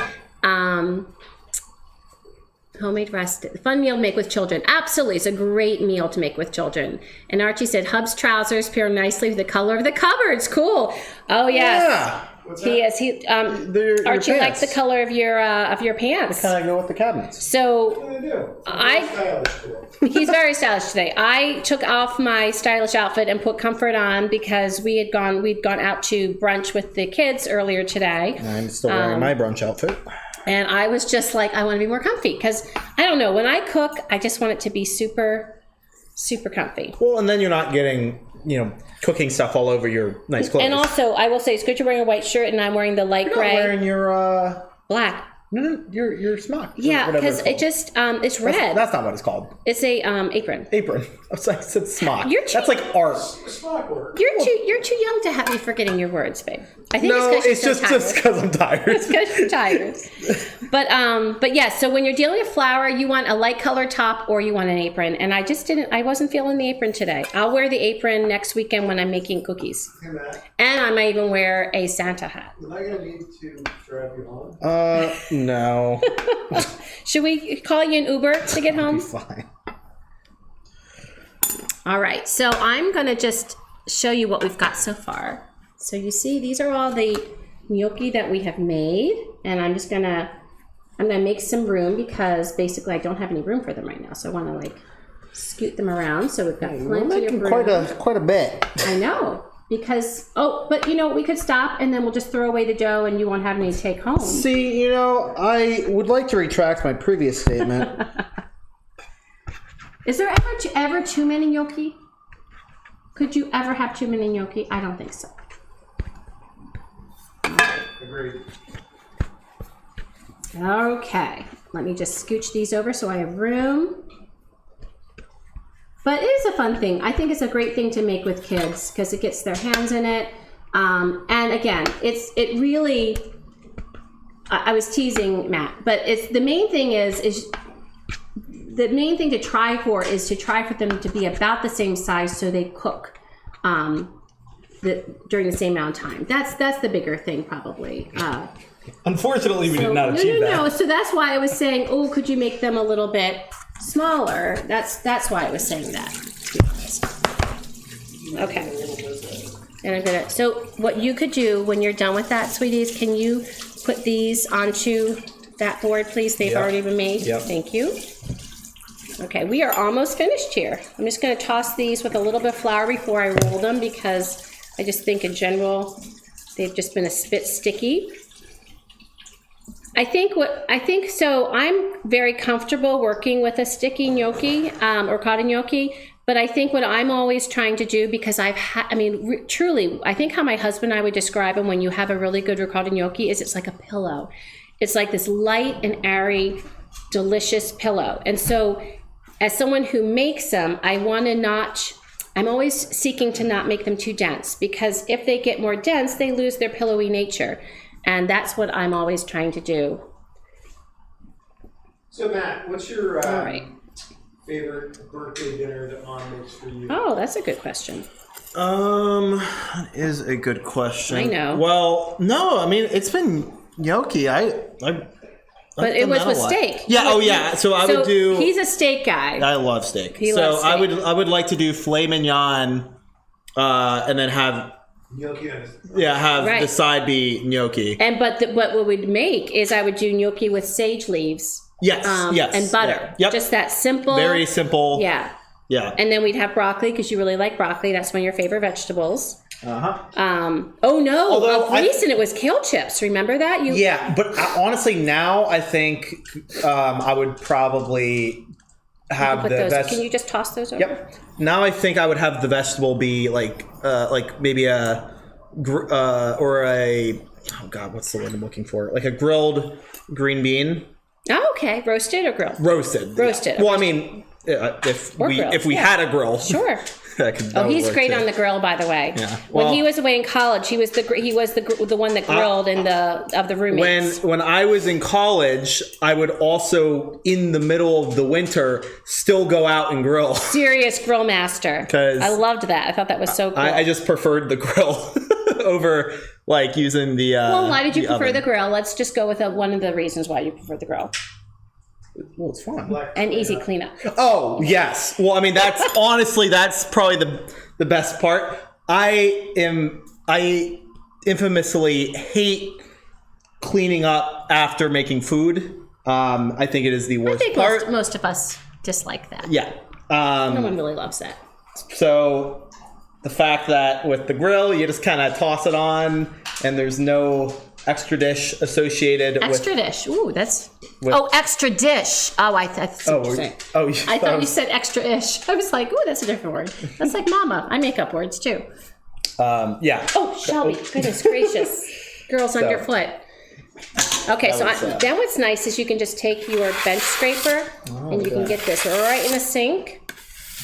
homemade rustic. Fun meal to make with children. Absolutely. It's a great meal to make with children. And Archie said, Hub's trousers pair nicely with the color of the cupboards. Cool. Oh, yes. Yeah. Archie likes the color of your pants. Kind of go with the cabinets. So stylish he's very stylish today. I took off my stylish outfit and put comfort on because we'd gone out to brunch with the kids earlier today. I'm still wearing my brunch outfit. And I was just like, I want to be more comfy because I don't know, when I cook, I just want it to be super, super comfy. Well, and then you're not getting, cooking stuff all over your nice clothes. And also, I will say, it's good you're wearing a white shirt and I'm wearing the light gray. You're not wearing your black. No, your smock. Yeah, because it just it's red. That's not what it's called. It's a apron. Apron. I said smock. That's like art. Smock work. You're too young to have me forgetting your words, babe. I think it's just because I'm tired. It's because you're tired. But yeah. So when you're dealing with flour, you want a light color top or you want an apron. And I wasn't feeling the apron today. I'll wear the apron next weekend when I'm making cookies. Hey, Matt. And I might even wear a Santa hat. Am I gonna need to drive you home? No. Should we call you an Uber to get home? Fine. All right, so I'm gonna just show you what we've got so far. So you see, these are all the gnocchi that we have made, and I'm gonna make some room because basically I don't have any room for them right now. So I want to like scoot them around. So we've got plenty of room. Quite a bit. I know. Because, but we could stop and then we'll just throw away the dough and you won't have any to take home. See, I would like to retract my previous statement. Is there ever too many gnocchi? Could you ever have too many gnocchi? I don't think so. Agreed. Okay, let me just scooch these over so I have room. But it is a fun thing. I think it's a great thing to make with kids because it gets their hands in it. And again, it really, I was teasing Matt, but the main thing the main thing to try for is to try for them to be about the same size so they cook during the same amount of time. That's the bigger thing probably. Unfortunately, we did not achieve that. No. So that's why I was saying, could you make them a little bit smaller? That's why I was saying that, to be honest. Okay. And so what you could do when you're done with that, sweeties, can you put these onto that board, please? They've already been made. Yep. Thank you. Okay, we are almost finished here. I'm just going to toss these with a little bit of flour before I roll them because I just think in general they've just been a bit sticky. I think so. I'm very comfortable working with a sticky gnocchi or ricotta gnocchi, but I think what I'm always trying to do, because truly, I think how my husband and I would describe them when you have a really good ricotta gnocchi is it's like a pillow. It's like this light and airy, delicious pillow. And so as someone who makes them, I'm always seeking to not make them too dense because if they get more dense, they lose their pillowy nature. And that's what I'm always trying to do. So Matt, what's your All right. favorite birthday dinner that Mom makes for you? Oh, that's a good question. That is a good question. I know. Well, no, I mean it's been gnocchi. but I've it done was that a with lot. steak. Yeah. Oh yeah. So I would do. He's a steak guy. I love steak. He so loves steak. I would like to do filet mignon, and then have Gnocchi on his- Right. the side be gnocchi. And what we'd make is I would do gnocchi with sage leaves. Yes. Yes. And butter. Yeah. Yep. Just that simple. Very simple. Yeah. Yeah. And then we'd have broccoli because you really like broccoli. That's one of your favorite vegetables. Although Recent it was kale chips. Remember that? Yeah, but honestly, now I think I would probably have Put the those. best. Can you just toss those over? Yep. Now I think I would have the vegetable be like maybe oh god, what's the word I'm looking for? Like a grilled green bean, Oh, okay. Roasted or grilled? roasted. Roasted. Well, I mean, if Or we grilled, yeah. had a grill, Sure. that could. Oh, he's great on the grill, by the way. Yeah. When Well- he was away in college, he was the one that grilled of the roommates. When I was in college, I would also, in the middle of the winter, still go out and grill. Serious grill master. 'Cause I loved that. I thought that was so cool. I just preferred the grill over like using the. Well, why did you prefer oven. the grill? Let's just go with one of the reasons why you prefer the grill. Well, it's fun. Black And easy cleanup. Oh yes. Well, I mean that's honestly that's probably the best part. I infamously hate cleaning up after making food. I think it is the I worst think part. most of us dislike that. Yeah. No one really loves that. So the fact that with the grill, you just kind of toss it on, and there's no extra dish associated Extra with. dish. Ooh, that's. With- Oh, extra dish. Oh, I thought you said. I thought you said extra-ish. I was like, ooh, that's a different word. That's like mama. I make up words too. Yeah. Oh, Shelby, goodness gracious. Girls underfoot. Okay, so then what's nice is you can just take your bench scraper and you can get this right in the sink.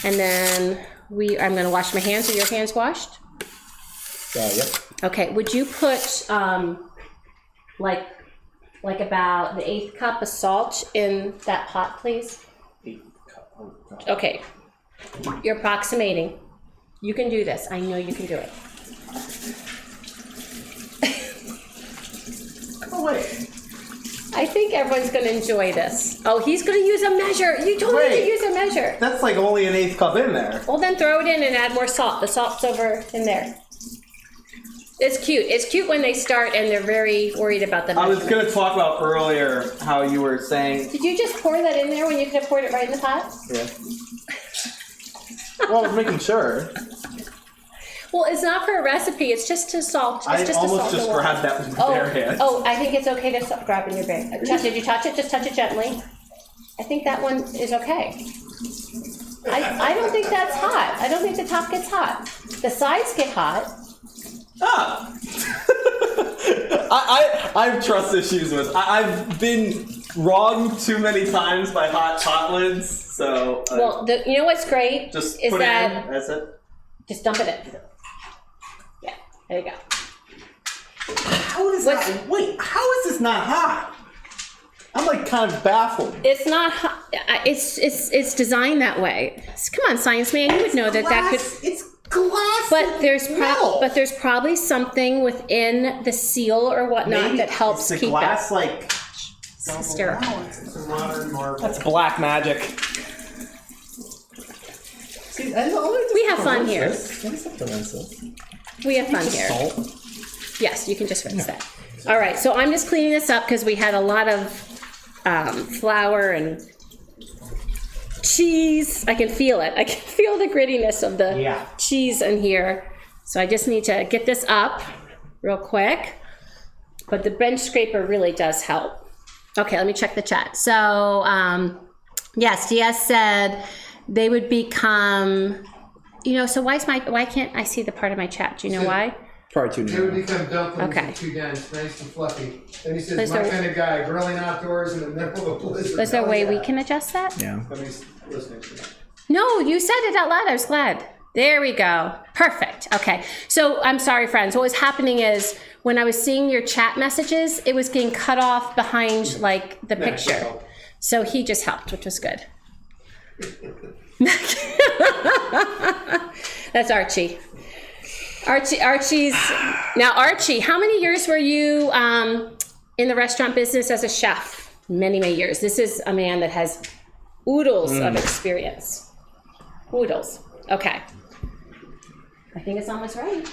And then I'm going to wash my hands. Are your hands washed? Yep. Okay, would you put like about the 1/8 cup of salt in that pot, please? Okay, you're approximating. You can do this. I know you can do it. Oh wait. I think everyone's going to enjoy this. Oh, he's going to use a measure. You told me to Wait. use a measure. That's like only an 1/8 cup in there. Well, then throw it in and add more salt. The salt's over in there. It's cute. It's cute when they start and they're very worried about the I was measurement. gonna talk about earlier how you were saying. Did you just pour that in there when you could have poured it right in the pot? Yeah. Well, I was making sure. Well, it's not for a recipe. It's just to salt. It's just to salt the water. that with my bare hands. Oh, I think it's okay to grab in your bag. Did you touch it? Just touch it gently. I think that one is okay. I don't think that's hot. I don't think the top gets hot. The sides get hot. Ah. I have trust issues with. I've been wrong too many times by hot lids. So Well, you know what's great just is put that it in. That's it. just dump it in. Yeah, there you go. How is What's- that? Wait, how is this not hot? I'm like kind of baffled. It's not hot. It's designed that way. Come on, science man, you would know that could. It's glass. But there's metal. probably something within the seal or whatnot Maybe that helps it's the keep glass it. like. It's hysterical. It's a modern marble. That's black magic. See, We have fun here. What is that? We have fun here. Salt. Yes, you can just rinse that. All right, so I'm just cleaning this up because we had a lot of flour and cheese. I can feel it. I can feel the grittiness of the cheese in here. So I just need to get this up real quick. But the bench scraper really does help. Okay, let me check the chat. So, yes, Diaz said they would become, so why can't I see the part of my chat? Do you know why? Probably too They would narrow. become dumplings Okay. and too dense, nice and fluffy. And he says, Is my there- kind of guy, grilling outdoors in the middle of a blizzard. Is there a Oh, way yeah. we can adjust that? Yeah. Somebody's listening to that. No, you said it out loud. I was glad. There we go. Perfect. Okay. So I'm sorry, friends. What was happening is when I was seeing your chat messages, it was getting cut off behind like the picture. So he just helped, which was good. That's Archie. Archie's now Archie. How many years were you in the restaurant business as a chef? many, many years. This is a man that has oodles of experience. Oodles. Okay. I think it's almost ready.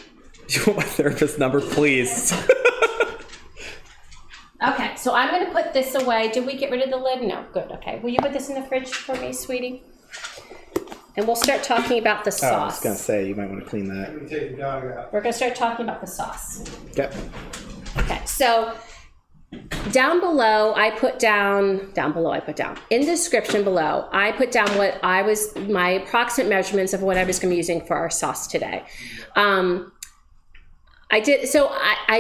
You want my therapist number, please? Okay, so I'm going to put this away. Did we get rid of the lid? No. Good. Okay. Will you put this in the fridge for me, sweetie? And we'll start talking about the I was sauce. gonna say you might want to clean that. Let me take the dog out. We're going to start talking about the sauce. Okay. Okay, so down below, I put down, in the description below, I put down what my approximate measurements of what I was going to be using for our sauce today. I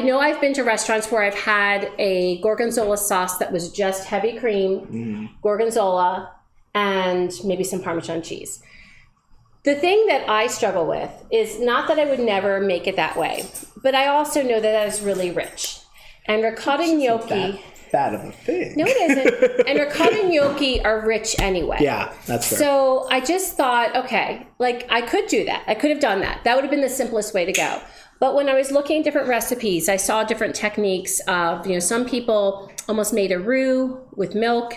know I've been to restaurants where I've had a gorgonzola sauce that was just heavy cream, gorgonzola, and maybe some Parmesan cheese. The thing that I struggle with is not that I would never make it that way, but I also know that is really rich. And ricotta gnocchi... Bad of a thing. No, it isn't. And ricotta gnocchi are rich anyway. Yeah, that's fair. So I just thought, okay, like I could do that. I could have done that. That would have been the simplest way to go. But when I was looking at different recipes, I saw different techniques of, some people almost made a roux with milk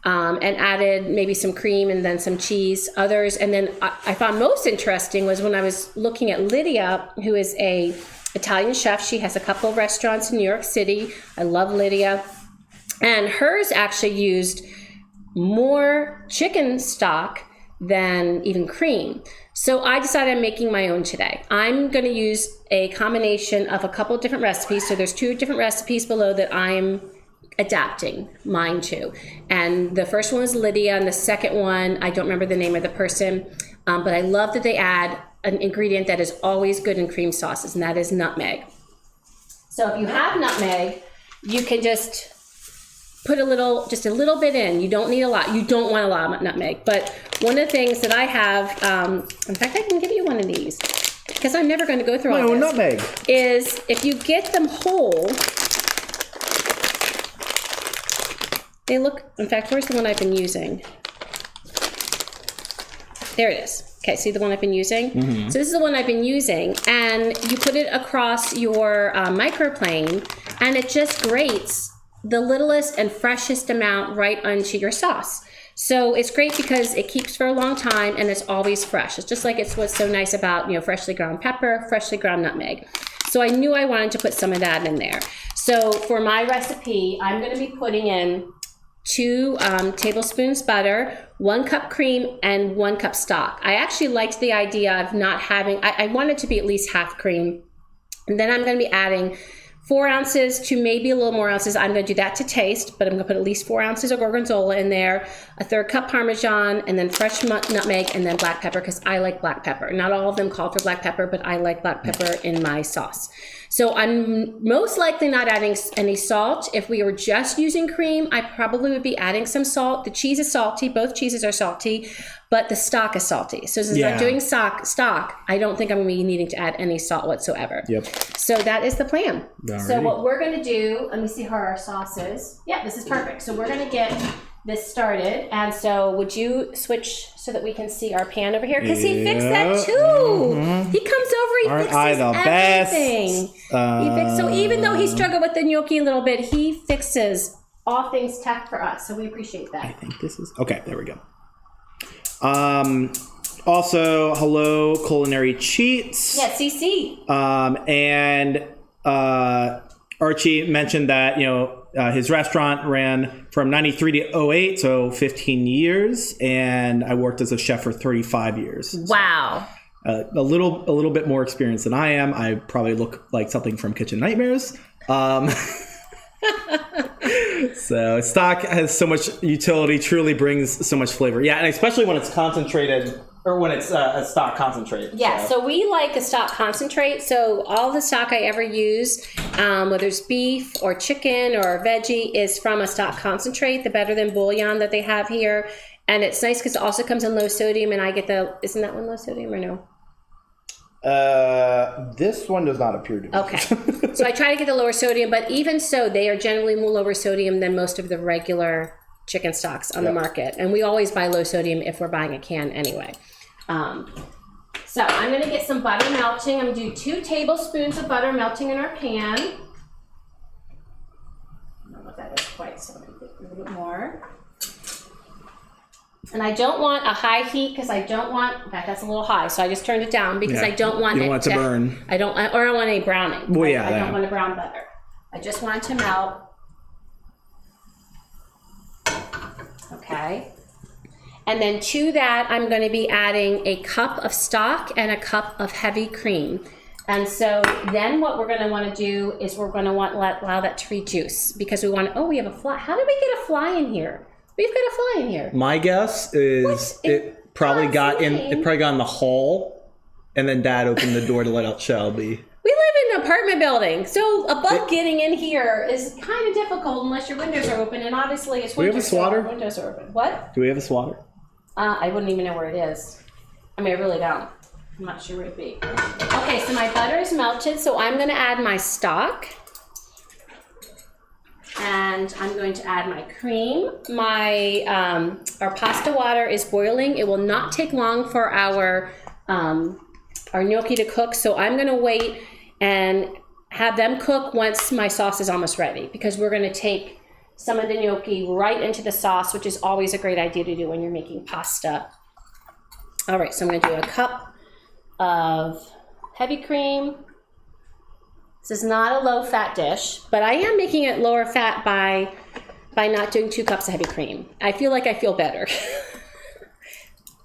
and added maybe some cream and then some cheese. Others, and then I found most interesting was when I was looking at Lydia, who is a Italian chef. She has a couple of restaurants in New York City. I love Lydia. And hers actually used more chicken stock than even cream. So I decided I'm making my own today. I'm going to use a combination of a couple of different recipes. So there's 2 different recipes below that I'm adapting mine to. And the first one is Lydia, and the second one, I don't remember the name of the person, but I love that they add an ingredient that is always good in cream sauces, and that is nutmeg. So if you have nutmeg, you can just put a little bit in. You don't need a lot. You don't want a lot of nutmeg. But one of the things that I have, in fact, I can give you one of these because I'm never going to go through all this. Nutmeg. Is if you get them whole, they look, in fact, where's the one I've been using? There it is. Okay, see the one I've been using? Mm-hmm. So this is the one I've been using, and you put it across your microplane, and it just grates the littlest and freshest amount right onto your sauce. So it's great because it keeps for a long time and it's always fresh. It's just like it's what's so nice about, freshly ground pepper, freshly ground nutmeg. So I knew I wanted to put some of that in there. So for my recipe, I'm going to be putting in 2 tablespoons butter, 1 cup cream, and 1 cup stock. I actually liked the idea of not having, I want it to be at least half cream. And then I'm going to be adding 4 ounces to maybe a little more ounces. I'm going to do that to taste, but I'm going to put at least 4 ounces of gorgonzola in there, a 1/3 cup Parmesan, and then fresh nutmeg, and then black pepper, because I like black pepper. Not all of them call for black pepper, but I like black pepper in my sauce. So I'm most likely not adding any salt. If we were just using cream, I probably would be adding some salt. The cheese is salty. Both cheeses are salty, but the stock is salty. So since I'm doing stock, I don't think I'm going to be needing to add any salt whatsoever. Yep. So that is the plan. Alrighty. So what we're going to do, let me see how our sauce is. Yeah, this is perfect. So we're going to get this started. And so would you switch so that we can see our pan over here? Because he fixed that too. Mm-hmm. He comes over, he fixes everything. So even though he struggled with the gnocchi a little bit, he fixes all things tech for us. So we appreciate that. I think this is... Okay, there we go. Also, hello, Culinary Cheats. Yeah, CC. And Archie mentioned that, his restaurant ran from 93 to 08, so 15 years, and I worked as a chef for 35 years. Wow. So, a little bit more experience than I am. I probably look like something from Kitchen Nightmares. So stock has so much utility, truly brings so much flavor. Yeah, and especially when it's concentrated, or when it's a stock concentrate. Yeah, so we like a stock concentrate. So all the stock I ever use, whether it's beef or chicken or veggie, is from a stock concentrate, the better than bouillon that they have here. And it's nice because it also comes in low sodium, and I get isn't that one low sodium or no? This one does not appear to be. Okay. So I try to get the lower sodium, but even so, they are generally more lower sodium than most of the regular chicken stocks on the market. And we always buy low sodium if we're buying a can anyway. So I'm going to get some butter melting. I'm going to do 2 tablespoons of butter melting in our pan. I don't know what that is quite, so I'm going to A little bit more. And I don't want a high heat because I don't want, in fact, that's a little high, so I just turned it down because I don't want you don't want it to burn. I don't want any browning. Well, yeah, I don't want to brown butter. I just want it to melt. Okay. And then to that, I'm going to be adding a cup of stock and a cup of heavy cream. And so then what we're going to want to do is we're going to allow that to reduce because we want, we have a fly. How did we get a fly in here? We've got a fly in here. My guess is it probably got in the hall, and then Dad opened the door to let out Shelby. We live in an apartment building, so a bug getting in here is kind of difficult unless your windows are open, and obviously it's winter, we have a swatter? So windows are open. What? Do we have a swatter? I wouldn't even know where it is. I mean, I really don't. I'm not sure where it'd be. Okay, so my butter is melted, so I'm going to add my stock. And I'm going to add my cream. My our pasta water is boiling. It will not take long for our gnocchi to cook, so I'm going to wait and have them cook once my sauce is almost ready because we're going to take some of the gnocchi right into the sauce, which is always a great idea to do when you're making pasta. All right, so I'm going to do a cup of heavy cream. This is not a low-fat dish, but I am making it lower fat by not doing 2 cups of heavy cream. I feel better.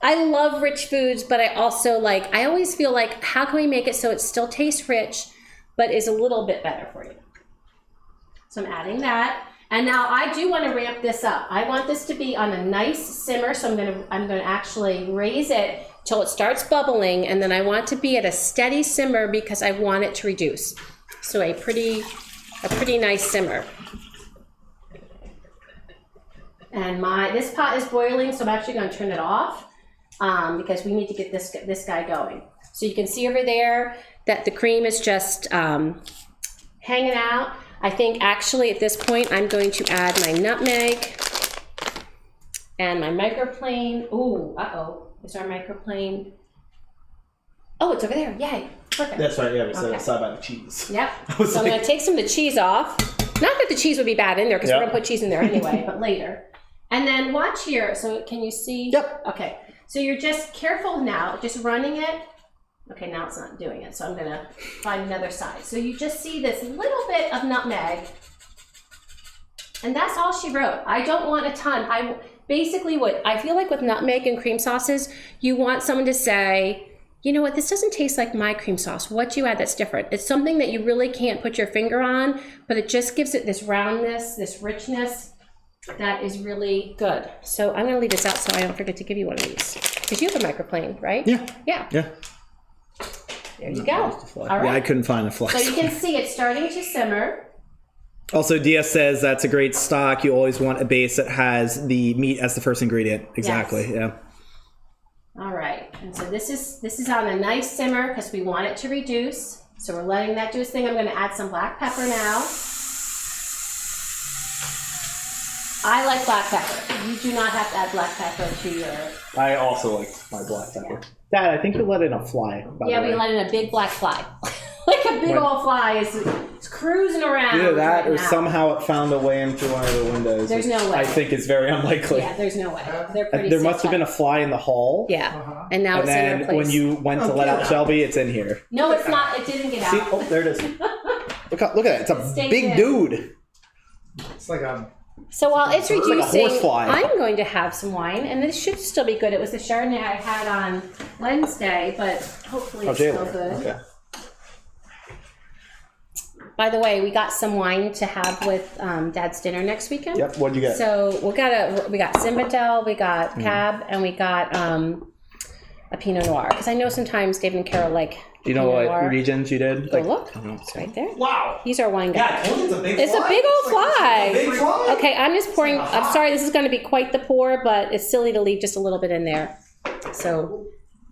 I love rich foods, but I always feel like, how can we make it so it still tastes rich, but is a little bit better for you? So I'm adding that. And now I do want to ramp this up. I want this to be on a nice simmer, so I'm gonna actually raise it till it starts bubbling, and then I want it to be at a steady simmer because I want it to reduce. So a pretty nice simmer. And this pot is boiling, so I'm actually going to turn it off because we need to get this guy going. So you can see over there that the cream is just hanging out. I think actually at this point I'm going to add my nutmeg and my microplane. Ooh, is our microplane? Oh, it's over there. Yay. Perfect. That's right, yeah, we set it aside by the cheese. Yep. So I'm going to take some of the cheese off. Not that the cheese would be bad in there because we're going to put cheese in there anyway, but later. And then watch here. So can you see? Yep. Okay. So you're just careful now, just running it. Okay, now it's not doing it. So I'm going to find another side. So you just see this little bit of nutmeg. And that's all she wrote. I don't want a ton. Basically what I feel like with nutmeg and cream sauces, you want someone to say, you know what, this doesn't taste like my cream sauce. What do you add that's different? It's something that you really can't put your finger on, but it just gives it this roundness, this richness that is really good. So I'm gonna leave this out so I don't forget to give you one of these. Because you have a microplane, right? Yeah. Yeah. Yeah. There you go. All right. Yeah, I couldn't find a fly. So you can see it's starting to simmer. Also, Dia says that's a great stock. You always want a base that has the meat as the first ingredient. Exactly, Yes. yeah. All right, and so this is on a nice simmer because we want it to reduce. So we're letting that do its thing. I'm going to add some black pepper now. I like black pepper. You do not have to add black pepper to your... I also like my black pepper. Dad, I think you let in a fly. Yeah, we let in a big black fly. Like a big old fly is cruising around. Either that or now. somehow it found a way in through one of the windows. There's no way. I think it's very unlikely. Yeah, there's no way. They're pretty There must have been a fly in the hall. Yeah, and now And it's in her then place. when you went to let out Shelby, it's in here. No, it's not. It didn't get See, out. oh, there it is. Look at that. It's a Stay big in. dude. It's like a So while it's like a reducing, horsefly. I'm going to have some wine, and this should still be good. It was the Chardonnay I had on Wednesday, but hopefully it's still good. Okay. By the way, we got some wine to have with Dad's dinner next weekend. Yep. What'd you get? So we got Zinfandel, we got Cab, and we got a Pinot Noir. Because I know sometimes David and Carol like. Do you know Pinot what Noir. regions you did? Go look. It's right there. wow. He's our wine guy. Yeah, I told you it's a big It's fly. a big old fly. Big fly. Okay, I'm just pouring. I'm sorry, this is going to be quite the pour, but it's silly to leave just a little bit in there. So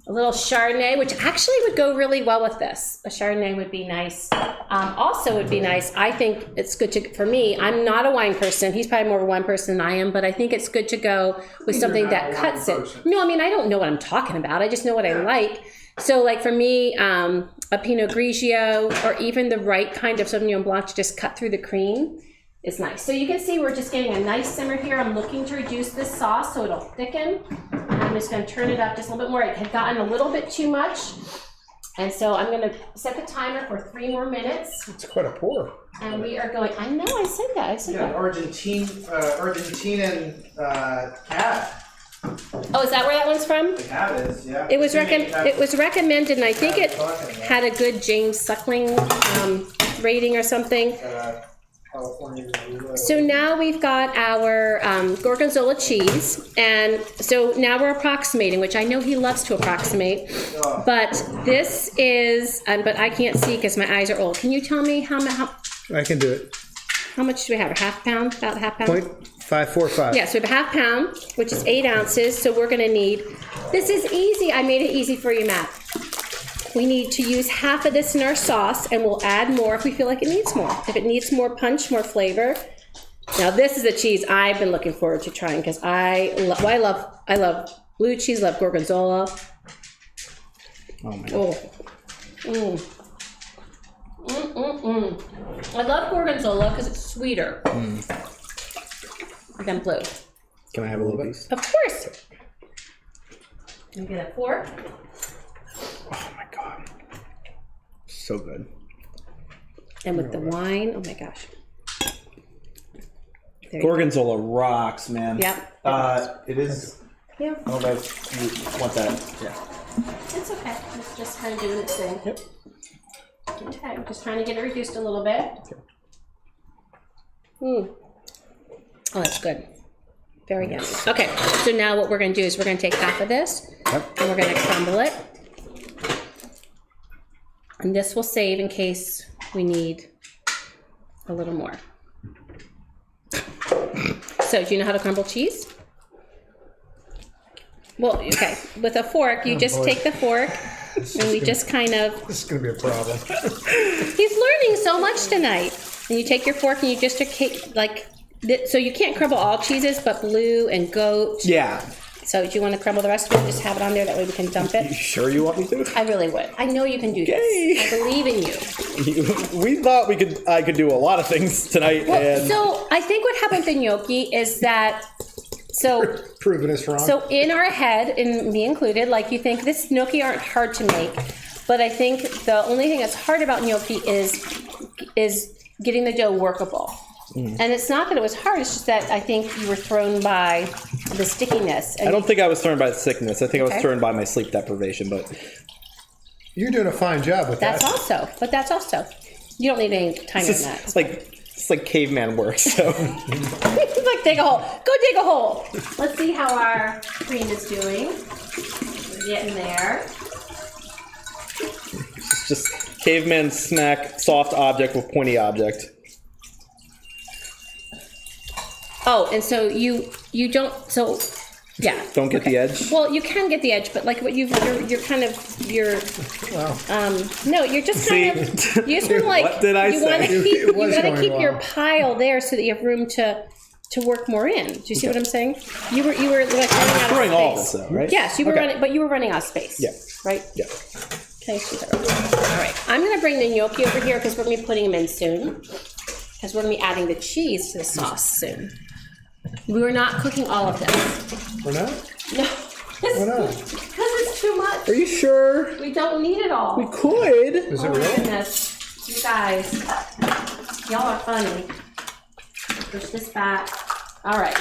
a little Chardonnay, which actually would go really well with this. A Chardonnay would be nice. Also would be nice. I think it's good to, for me, I'm not a wine person. He's probably more of a wine person than I am, but I think it's good to go with something not that a cuts wine it. person. No, I mean, I don't know what I'm talking about. I just know what I like. So like for me, a Pinot Grigio or even the right kind of Sauvignon Blanc to just cut through the cream is nice. So you can see we're just getting a nice simmer here. I'm looking to reduce this sauce so it'll thicken. And I'm just going to turn it up just a little bit more. It had gotten a little bit too much. And so I'm going to set the timer for 3 more minutes. It's quite a pour. And we are going, I know, I said that. Argentinian cat. Oh, is that where that one's from? The cat is, yeah. It was recommended, and I think it had a good James Suckling rating or something. California. So now we've got our Gorgonzola cheese, and so now we're approximating, which I know he loves to approximate, but this is, but I can't see because my eyes are old. Can you tell me how I can do it. How much do we have? A half pound? About a half pound? 0.545. Yeah, so we have a half pound, which is 8 ounces. So we're going to need, this is easy. I made it easy for you, Matt. We need to use half of this in our sauce, and we'll add more if we feel like it needs more. If it needs more punch, more flavor. Now this is the cheese I've been looking forward to trying because I love blue cheese, love Gorgonzola. Oh my God. Oh. I love Gorgonzola because it's sweeter than blue. Can I have a little piece? Of course. Can you get a fork? Oh my God. So good. And with the wine, oh my gosh. There you Gorgonzola rocks, man. Yep. It is. Yeah, I don't know if you want that. Yeah. it's okay. It's just kind of doing its thing. Yep. Okay, I'm just trying to get it reduced a little bit. Oh, that's good. Very good. Okay, so now what we're going to do is we're going to take half of this and we're going to crumble it. And this will save in case we need a little more. So, do you know how to crumble cheese? Well, okay. With a fork, you just take the fork and we just kind of... This is going to be a problem. He's learning so much tonight. And you take your fork and you just so you can't crumble all cheeses, but blue and goat. Yeah. So do you want to crumble the rest of it? Just have it on there. That way we can dump You it. sure you want me to? I really would. I know you can do Yay. this. I believe in you. We thought I could do a lot of things tonight. Well, and so I think what happened with the gnocchi is that, Proving us wrong. So in our head, and me included, like you think this gnocchi aren't hard to make, but I think the only thing that's hard about gnocchi is getting the dough workable. And it's not that it was hard, it's just that I think you were thrown by the stickiness. And I don't think I was thrown by the sickness. I think I was Okay. thrown by my sleep deprivation, but You're doing a fine job with that's that. also, you don't need any timer on that. it's like caveman work. So It's like dig a hole. Go dig a hole. Let's see how our cream is doing. We're getting there. it's just caveman smack soft object with pointy object. Oh, and so you don't, so yeah. Don't get the edge. Well, you can get the edge, but like what you're kind of no, you're just kind of you just want to like What did I you want to say? keep It you was want to going keep your well. pile there so that you have room to work more in. Do you see what I'm saying? You were like running out of Doing space. all this though, right? Yes, you were Okay. running, but you were running out of space. Yeah. Right. Yeah. Okay, sweetheart. All right, I'm gonna bring the gnocchi over here because we're gonna be putting them in soon. Because we're gonna be adding the cheese to the sauce soon. We were not cooking all of this. We're not? No. Why not? Because it's too much. Are you sure? We don't need it all. We could. Is it Oh my real? goodness. You guys. Y'all are funny. Push this back. All right.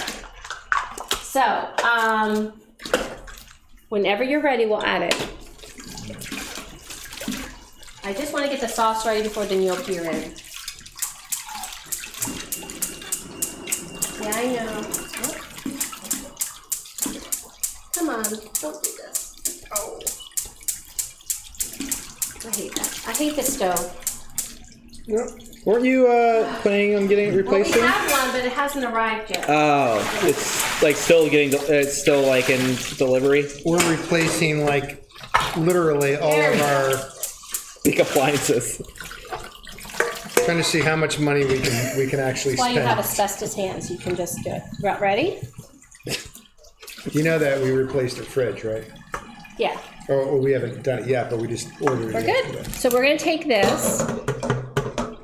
So, whenever you're ready, we'll add it. I just want to get the sauce ready before the gnocchi are in. Yeah, I know. Oh. Come on, don't do this. Oh. I hate that. I hate the stove. Weren't you planning on getting it Well, replaced? we soon? have one, but it hasn't arrived yet. Oh, it's like still getting. It's still like in delivery. We're replacing like literally all There of we go. our, Big appliances. trying to see how much money we can actually That's why you have spend. asbestos hands. You can just do it. Ready? You know that we replaced the fridge, right? Yeah. Or we haven't done it yet, but we just ordered it. We're yesterday. good. So we're going to take this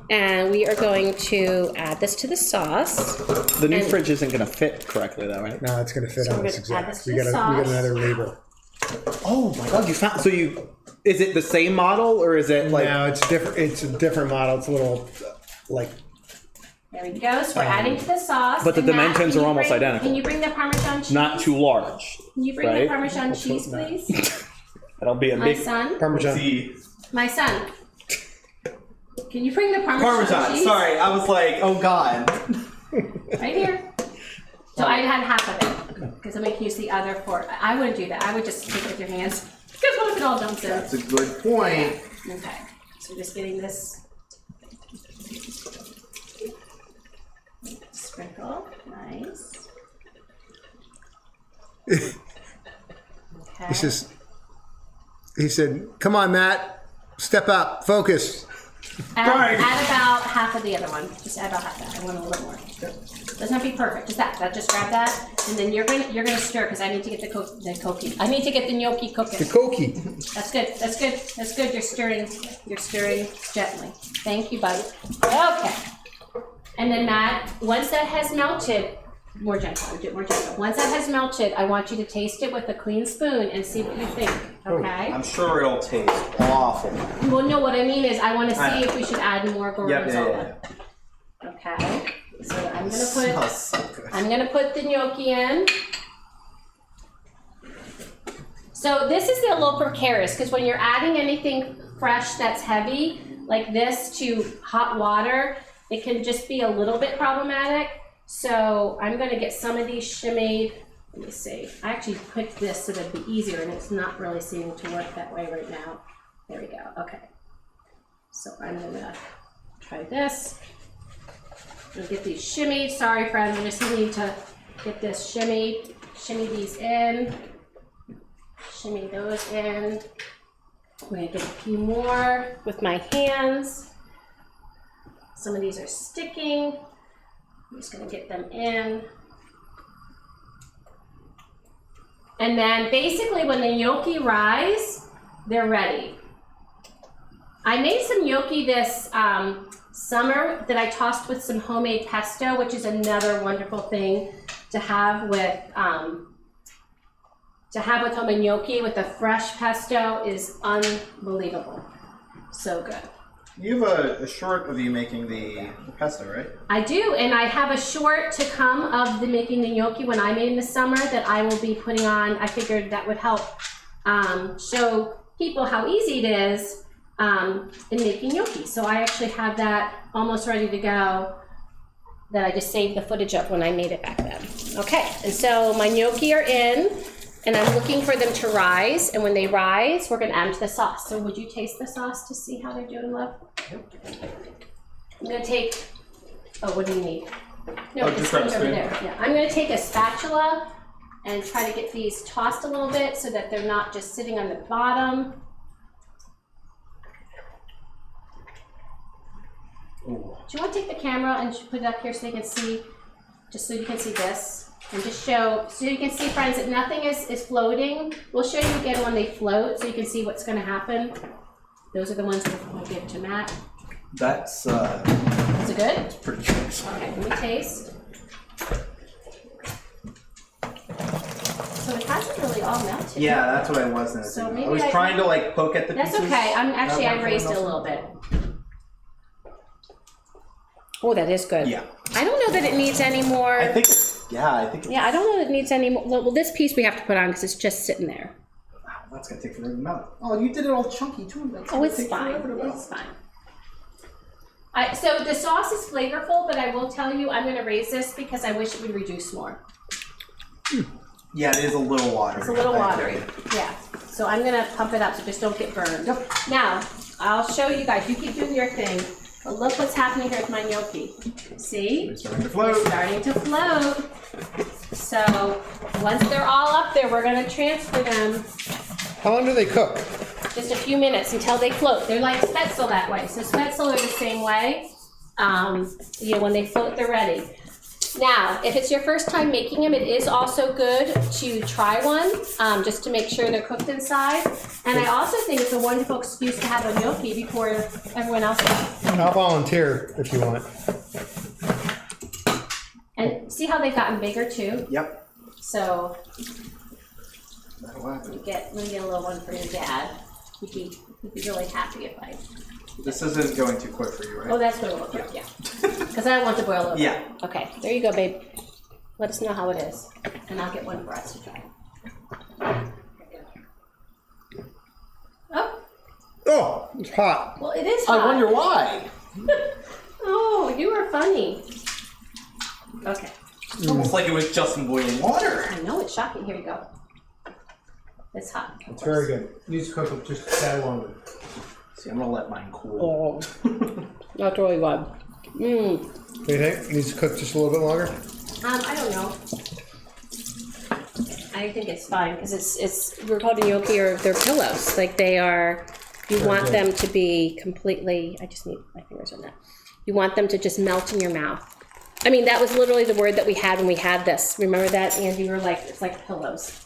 And we are going to add this to the sauce. The new And- fridge isn't going to fit correctly, though, right? No, it's gonna fit So on we're this gonna add exact. this to We the got sauce. another label. Oh my god, you found. So is it the same model or is it like. No, it's different. It's a different model. It's a little like. There we go. So we're adding to the sauce. But the And Matt, dimensions can are you almost bring- identical. Can you bring the Parmesan cheese? Not too large? Can you bring right? the Parmesan cheese, please? That'll be a My big. son. Parmesan. My son. Can you bring the Parmesan cheese? Sorry, I was like, oh god. Right here. So I had half of it because I'm going to use the other fork. I wouldn't do that. I would just take it with your hands. Because what if it all dumps in? That's a good point. Okay. So we're just getting this. Sprinkle. Nice. Okay. He said, "Come on, Matt, step up, focus." Add about half of the other one. Just add about half that. I want a little more. Doesn't have to be perfect. Just that. Just grab that, and then you're gonna stir because I need to get the gnocchi. I need to get the gnocchi cooking. The koki. That's good. That's good. That's good. You're stirring. You're stirring gently. Thank you, buddy. Okay. And then Matt, once that has melted, more gentle. Do it more gentle. Once that has melted, I want you to taste it with a clean spoon and see what you think. Okay. I'm sure it'll taste awful. Well, no. What I mean is, I want to see if we should add more gorgonzola. Yeah. Okay. So I'm gonna Smells so good. I'm gonna put the gnocchi in. So this is a little precarious because when you're adding anything fresh that's heavy like this to hot water, it can just be a little bit problematic. So I'm gonna get some of these shimmied. Let me see. I actually picked this so that'd be easier, and it's not really seeming to work that way right now. There we go. Okay. So I'm gonna try this. I'm gonna get these shimmied. Sorry, friends, I just need to get this shimmied. Shimmy these in. Shimmy those in. I'm gonna get a few more with my hands. Some of these are sticking. I'm just gonna get them in. And then basically when the gnocchi rise, they're ready. I made some gnocchi this summer that I tossed with some homemade pesto, which is another wonderful thing to have with homemade gnocchi. With a fresh pesto is unbelievable. So good. You have a short of you making the pesto, right? I do, and I have a short to come of the making the gnocchi when I made in the summer that I will be putting on. I figured that would help show people how easy it is in making gnocchi. So I actually have that almost ready to go that I just saved the footage of when I made it back then. Okay, and so my gnocchi are in, and I'm looking for them to rise, and when they rise, we're gonna add them to the sauce. So would you taste the sauce to see how they're doing, love? I'm gonna take, oh, what do you need? No, just it's grab a over spoon. there. Yeah, I'm gonna take a spatula and try to get these tossed a little bit so that they're not just sitting on the bottom. Ooh. Do you want to take the camera and put it up here so you can see, just so you can see this? And just show, so you can see, friends, that nothing is floating. We'll show you again when they float so you can see what's going to happen. Those are the ones that we'll give to Matt. That's Is it good? pretty good. Okay, let me taste. So it hasn't really all melted. Yeah, that's what I was noticing. So maybe I was trying to like poke at the That's pieces. okay. I raised it a little bit. Oh, that is good. Yeah. I don't know that it needs any more. I think it's, I think it's, Yeah, I don't know that it needs any more. Well, this piece we have to put on because it's just sitting there. wow, that's gonna take forever to melt. Oh, you did it all chunky too. That's Oh, gonna it's take fine. forever to melt. It's fine. So the sauce is flavorful, but I will tell you, I'm going to raise this because I wish it would reduce more. Yeah, it is a little watery. It's a little watery. Yeah. So I'm going to pump it up so just don't get burned. Now, I'll show you guys. You keep doing your thing. But look what's happening here with my gnocchi. See? It's starting to They're float. starting to float. So once they're all up there, we're going to transfer them How long do they cook? just a few minutes until they float. They're like spätzle that way. So spätzle are the same way. When they float, they're ready. Now, if it's your first time making them, it is also good to try one, just to make sure they're cooked inside. And I also think it's a wonderful excuse to have a gnocchi before everyone else does. I'll volunteer if you want. And see how they've gotten bigger too? Yep. So That'll happen. I'm gonna get a little one for your dad. He'd be really happy if I. This isn't going too quick for you, right? Oh, that's what it looks like, yeah. Because I don't want to boil over. Yeah. Okay, there you go, babe. Let us know how it is, and I'll get one for us to try. Oh, Oh, it's hot. well, it is hot. I wonder why. Oh, you are funny. Okay. It's almost like it was just in boiling water. I know, it's shocking. Here you go. It's hot. It's very good. Needs to cook up just a tad longer. See, I'm gonna let mine cool. Oh, that's really good. Mmm. What do you think? Needs to cook just a little bit longer? I don't know. I think it's fine because it's ricotta gnocchi or they're pillows. Like they are. You want them to be completely. I just need my fingers on that. You want them to just melt in your mouth. I mean, that was literally the word that we had when we had this. Remember that, Andy? You were like, it's like pillows.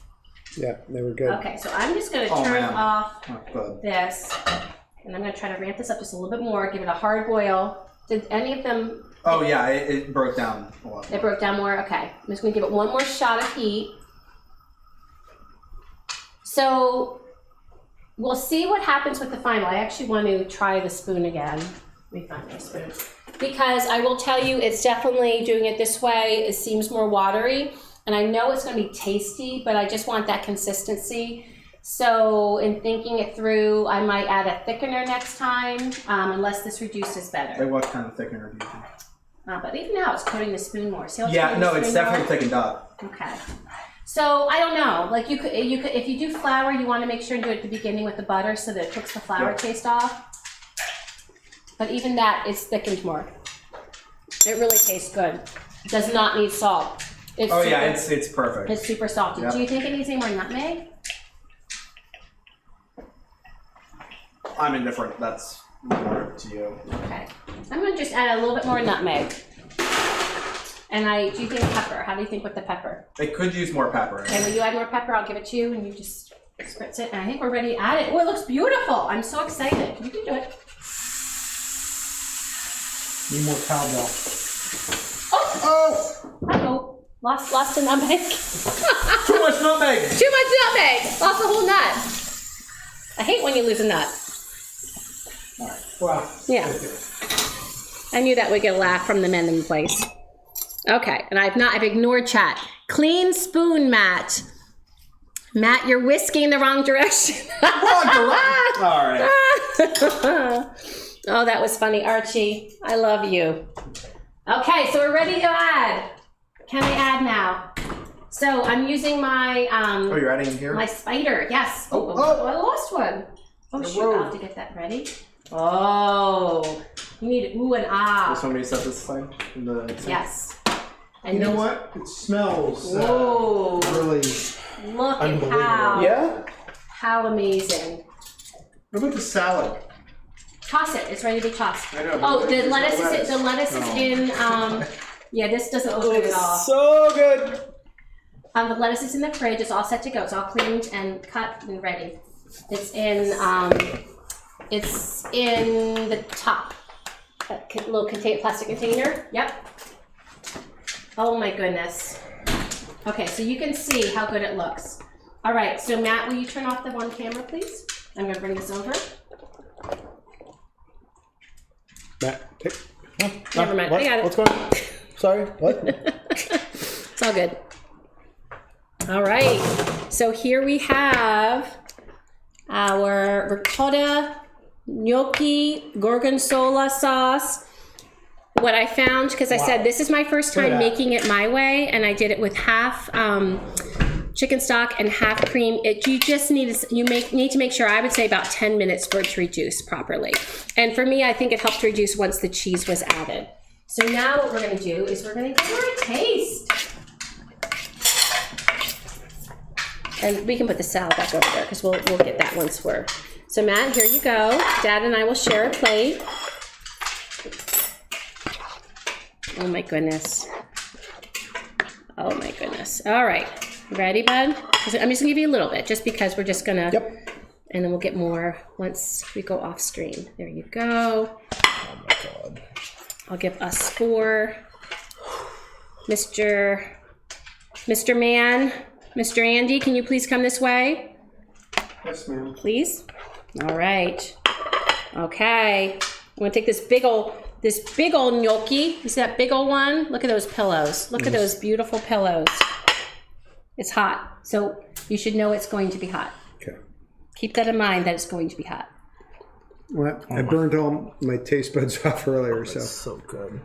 Yeah, they were good. Okay, so I'm just going to turn off this, and I'm going to try to ramp this up just a little bit more, give it a hard boil. Did any of them... Oh, yeah, it broke down a lot. It broke down more? Okay. I'm just going to give it one more shot of heat. So we'll see what happens with the final. I actually want to try the spoon again. Let me find my spoon. Because I will tell you, it's definitely doing it this way. It seems more watery. And I know it's going to be tasty, but I just want that consistency. So in thinking it through, I might add a thickener next time, unless this reduces better. Like what kind of thickener do you think? But even now, it's coating the spoon more. See how it's Yeah, coating no, the it's spoon definitely more? thickened up. Okay. So I don't know. Like you could, if you do flour, you want to make sure and do it at the beginning with the butter so that it cooks the flour taste off. But even that is thickened more. It really tastes good. It does not need salt. It's Oh super, yeah, it's perfect. it's super salty. Yep. Do you think it needs any more nutmeg? I'm indifferent. That's more up to you. Okay. I'm going to just add a little bit more nutmeg. And do you think pepper? How do you think with the pepper? It could use more pepper. Okay, will you add more pepper? I'll give it to you and you just spritz it. And I think we're ready to add it. Oh, it looks beautiful. I'm so excited. You can do it. Need more cowbell. Oh! Uh-oh. Lost the nutmeg. Too much nutmeg! Too much nutmeg. Lost the whole nut. I hate when you lose a nut. Wow. Yeah. I knew that would get a laugh from the men in the place. Okay, and I've ignored chat. Clean spoon, Matt. Matt, you're whisking the wrong direction. Wrong direction. All right. Oh, that was funny, Archie. I love you. Okay, so we're ready to add. Can I add now? So I'm using my Oh, you're adding in here? my spider. Yes. Oh, I lost one. Oh shoot! I'll have to get that ready. Oh, you need ooh and ah. Does somebody set this aside? In the Yes. And You know what? It smells Whoa! really Look at unbelievable. Yeah? how amazing. What about the salad? Toss it. It's ready to be tossed. I know. Oh, the There's no lettuce is lettuce. the lettuce is in. Yeah, this doesn't look good at all. So good. The lettuce is in the fridge. It's all set to go. It's all cleaned and cut and ready. It's in the top. That little plastic container. Yep. Oh my goodness. Okay, so you can see how good it looks. All right, so Matt, will you turn off the one camera, please? I'm gonna bring this over. Matt, take. Never mind. What? I got it. What's going on? Sorry, what? It's all good. All right, so here we have our ricotta gnocchi gorgonzola sauce. What I found, because I said this is my first time making it my way, and I did it with half chicken stock and half cream. You just need to make sure, I would say about 10 minutes for it to reduce properly. And for me, I think it helped reduce once the cheese was added. So now what we're going to do is we're going to give her a taste. And we can put the salad back over there because we'll get that once we're. So Matt, here you go. Dad and I will share a plate. Oh my goodness. Oh my goodness. All right. Ready, bud? I'm just gonna give you a little bit just because we're just gonna, Yep. and then we'll get more once we go off stream. There you go. Oh my God. I'll give us 4. Mr. Man, Mr. Andy, can you please come this way? Yes, ma'am. Please. All right. Okay. I'm gonna take this big old gnocchi. You see that big old one? Look at those pillows. Look at those beautiful pillows. It's hot, so you should know it's going to be hot. Okay. Keep that in mind that it's going to be hot. Well, I burned all my taste buds off earlier, so. So good.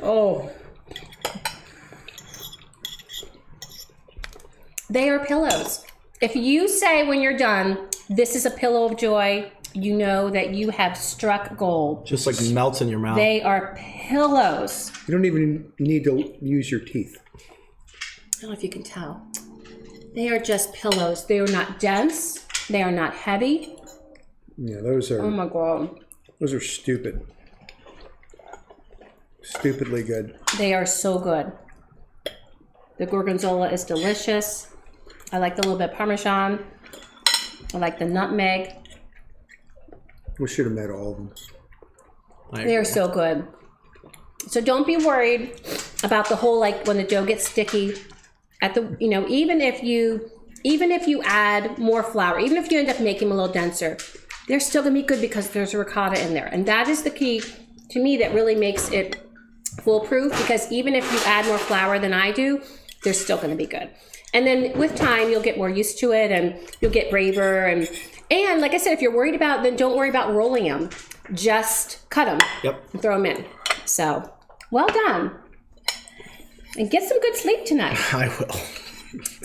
Oh. They are pillows. If you say when you're done, this is a pillow of joy, you know that you have struck gold. Just like melts in your mouth. They are pillows. You don't even need to use your teeth. I don't know if you can tell. They are just pillows. They are not dense. They are not heavy. Yeah, those Oh are my God. stupid. Stupidly good. They are so good. The gorgonzola is delicious. I like the little bit of Parmesan. I like the nutmeg. We should have met all of them. They are so good. So don't be worried about the whole, like when the dough gets sticky at the, you know, even if you add more flour, even if you end up making them a little denser, they're still gonna be good because there's ricotta in there. And that is the key to me that really makes it foolproof, because even if you add more flour than I do, they're still gonna be good. And then with time, you'll get more used to it and you'll get braver. And like I said, if you're worried about, then don't worry about rolling them. Just cut them. Yep. And throw them in. So, well done. And get some good sleep tonight. I will.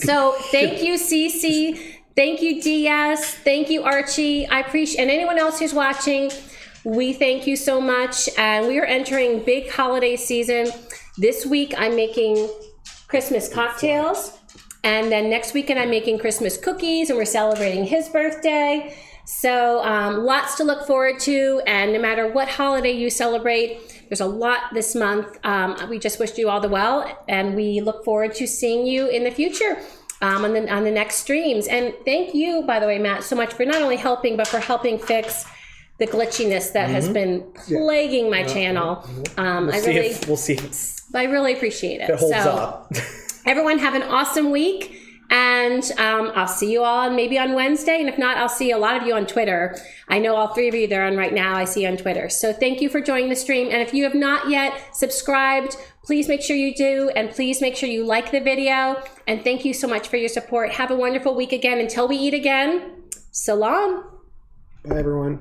So, thank you, Cece. Thank you, DS. Thank you, Archie. I appreciate, and anyone else who's watching, we thank you so much. And we are entering big holiday season. This week, I'm making Christmas cocktails. And then next weekend, I'm making Christmas cookies, and we're celebrating his birthday. So lots to look forward to. And no matter what holiday you celebrate, there's a lot this month. We just wish you all the well, and we look forward to seeing you in the future on the next streams. And thank you, by the way, Matt, so much for not only helping, but for helping fix the glitchiness that has been plaguing my channel. We'll see if I really appreciate it. it holds up. Everyone have an awesome week, and I'll see you all maybe on Wednesday, and if not, I'll see a lot of you on Twitter. I know all 3 of you they're on right now. I see you on Twitter. So thank you for joining the stream, and if you have not yet subscribed, please make sure you do, and please make sure you like the video, and thank you so much for your support. Have a wonderful week again. Until we eat again, so long. Bye, everyone.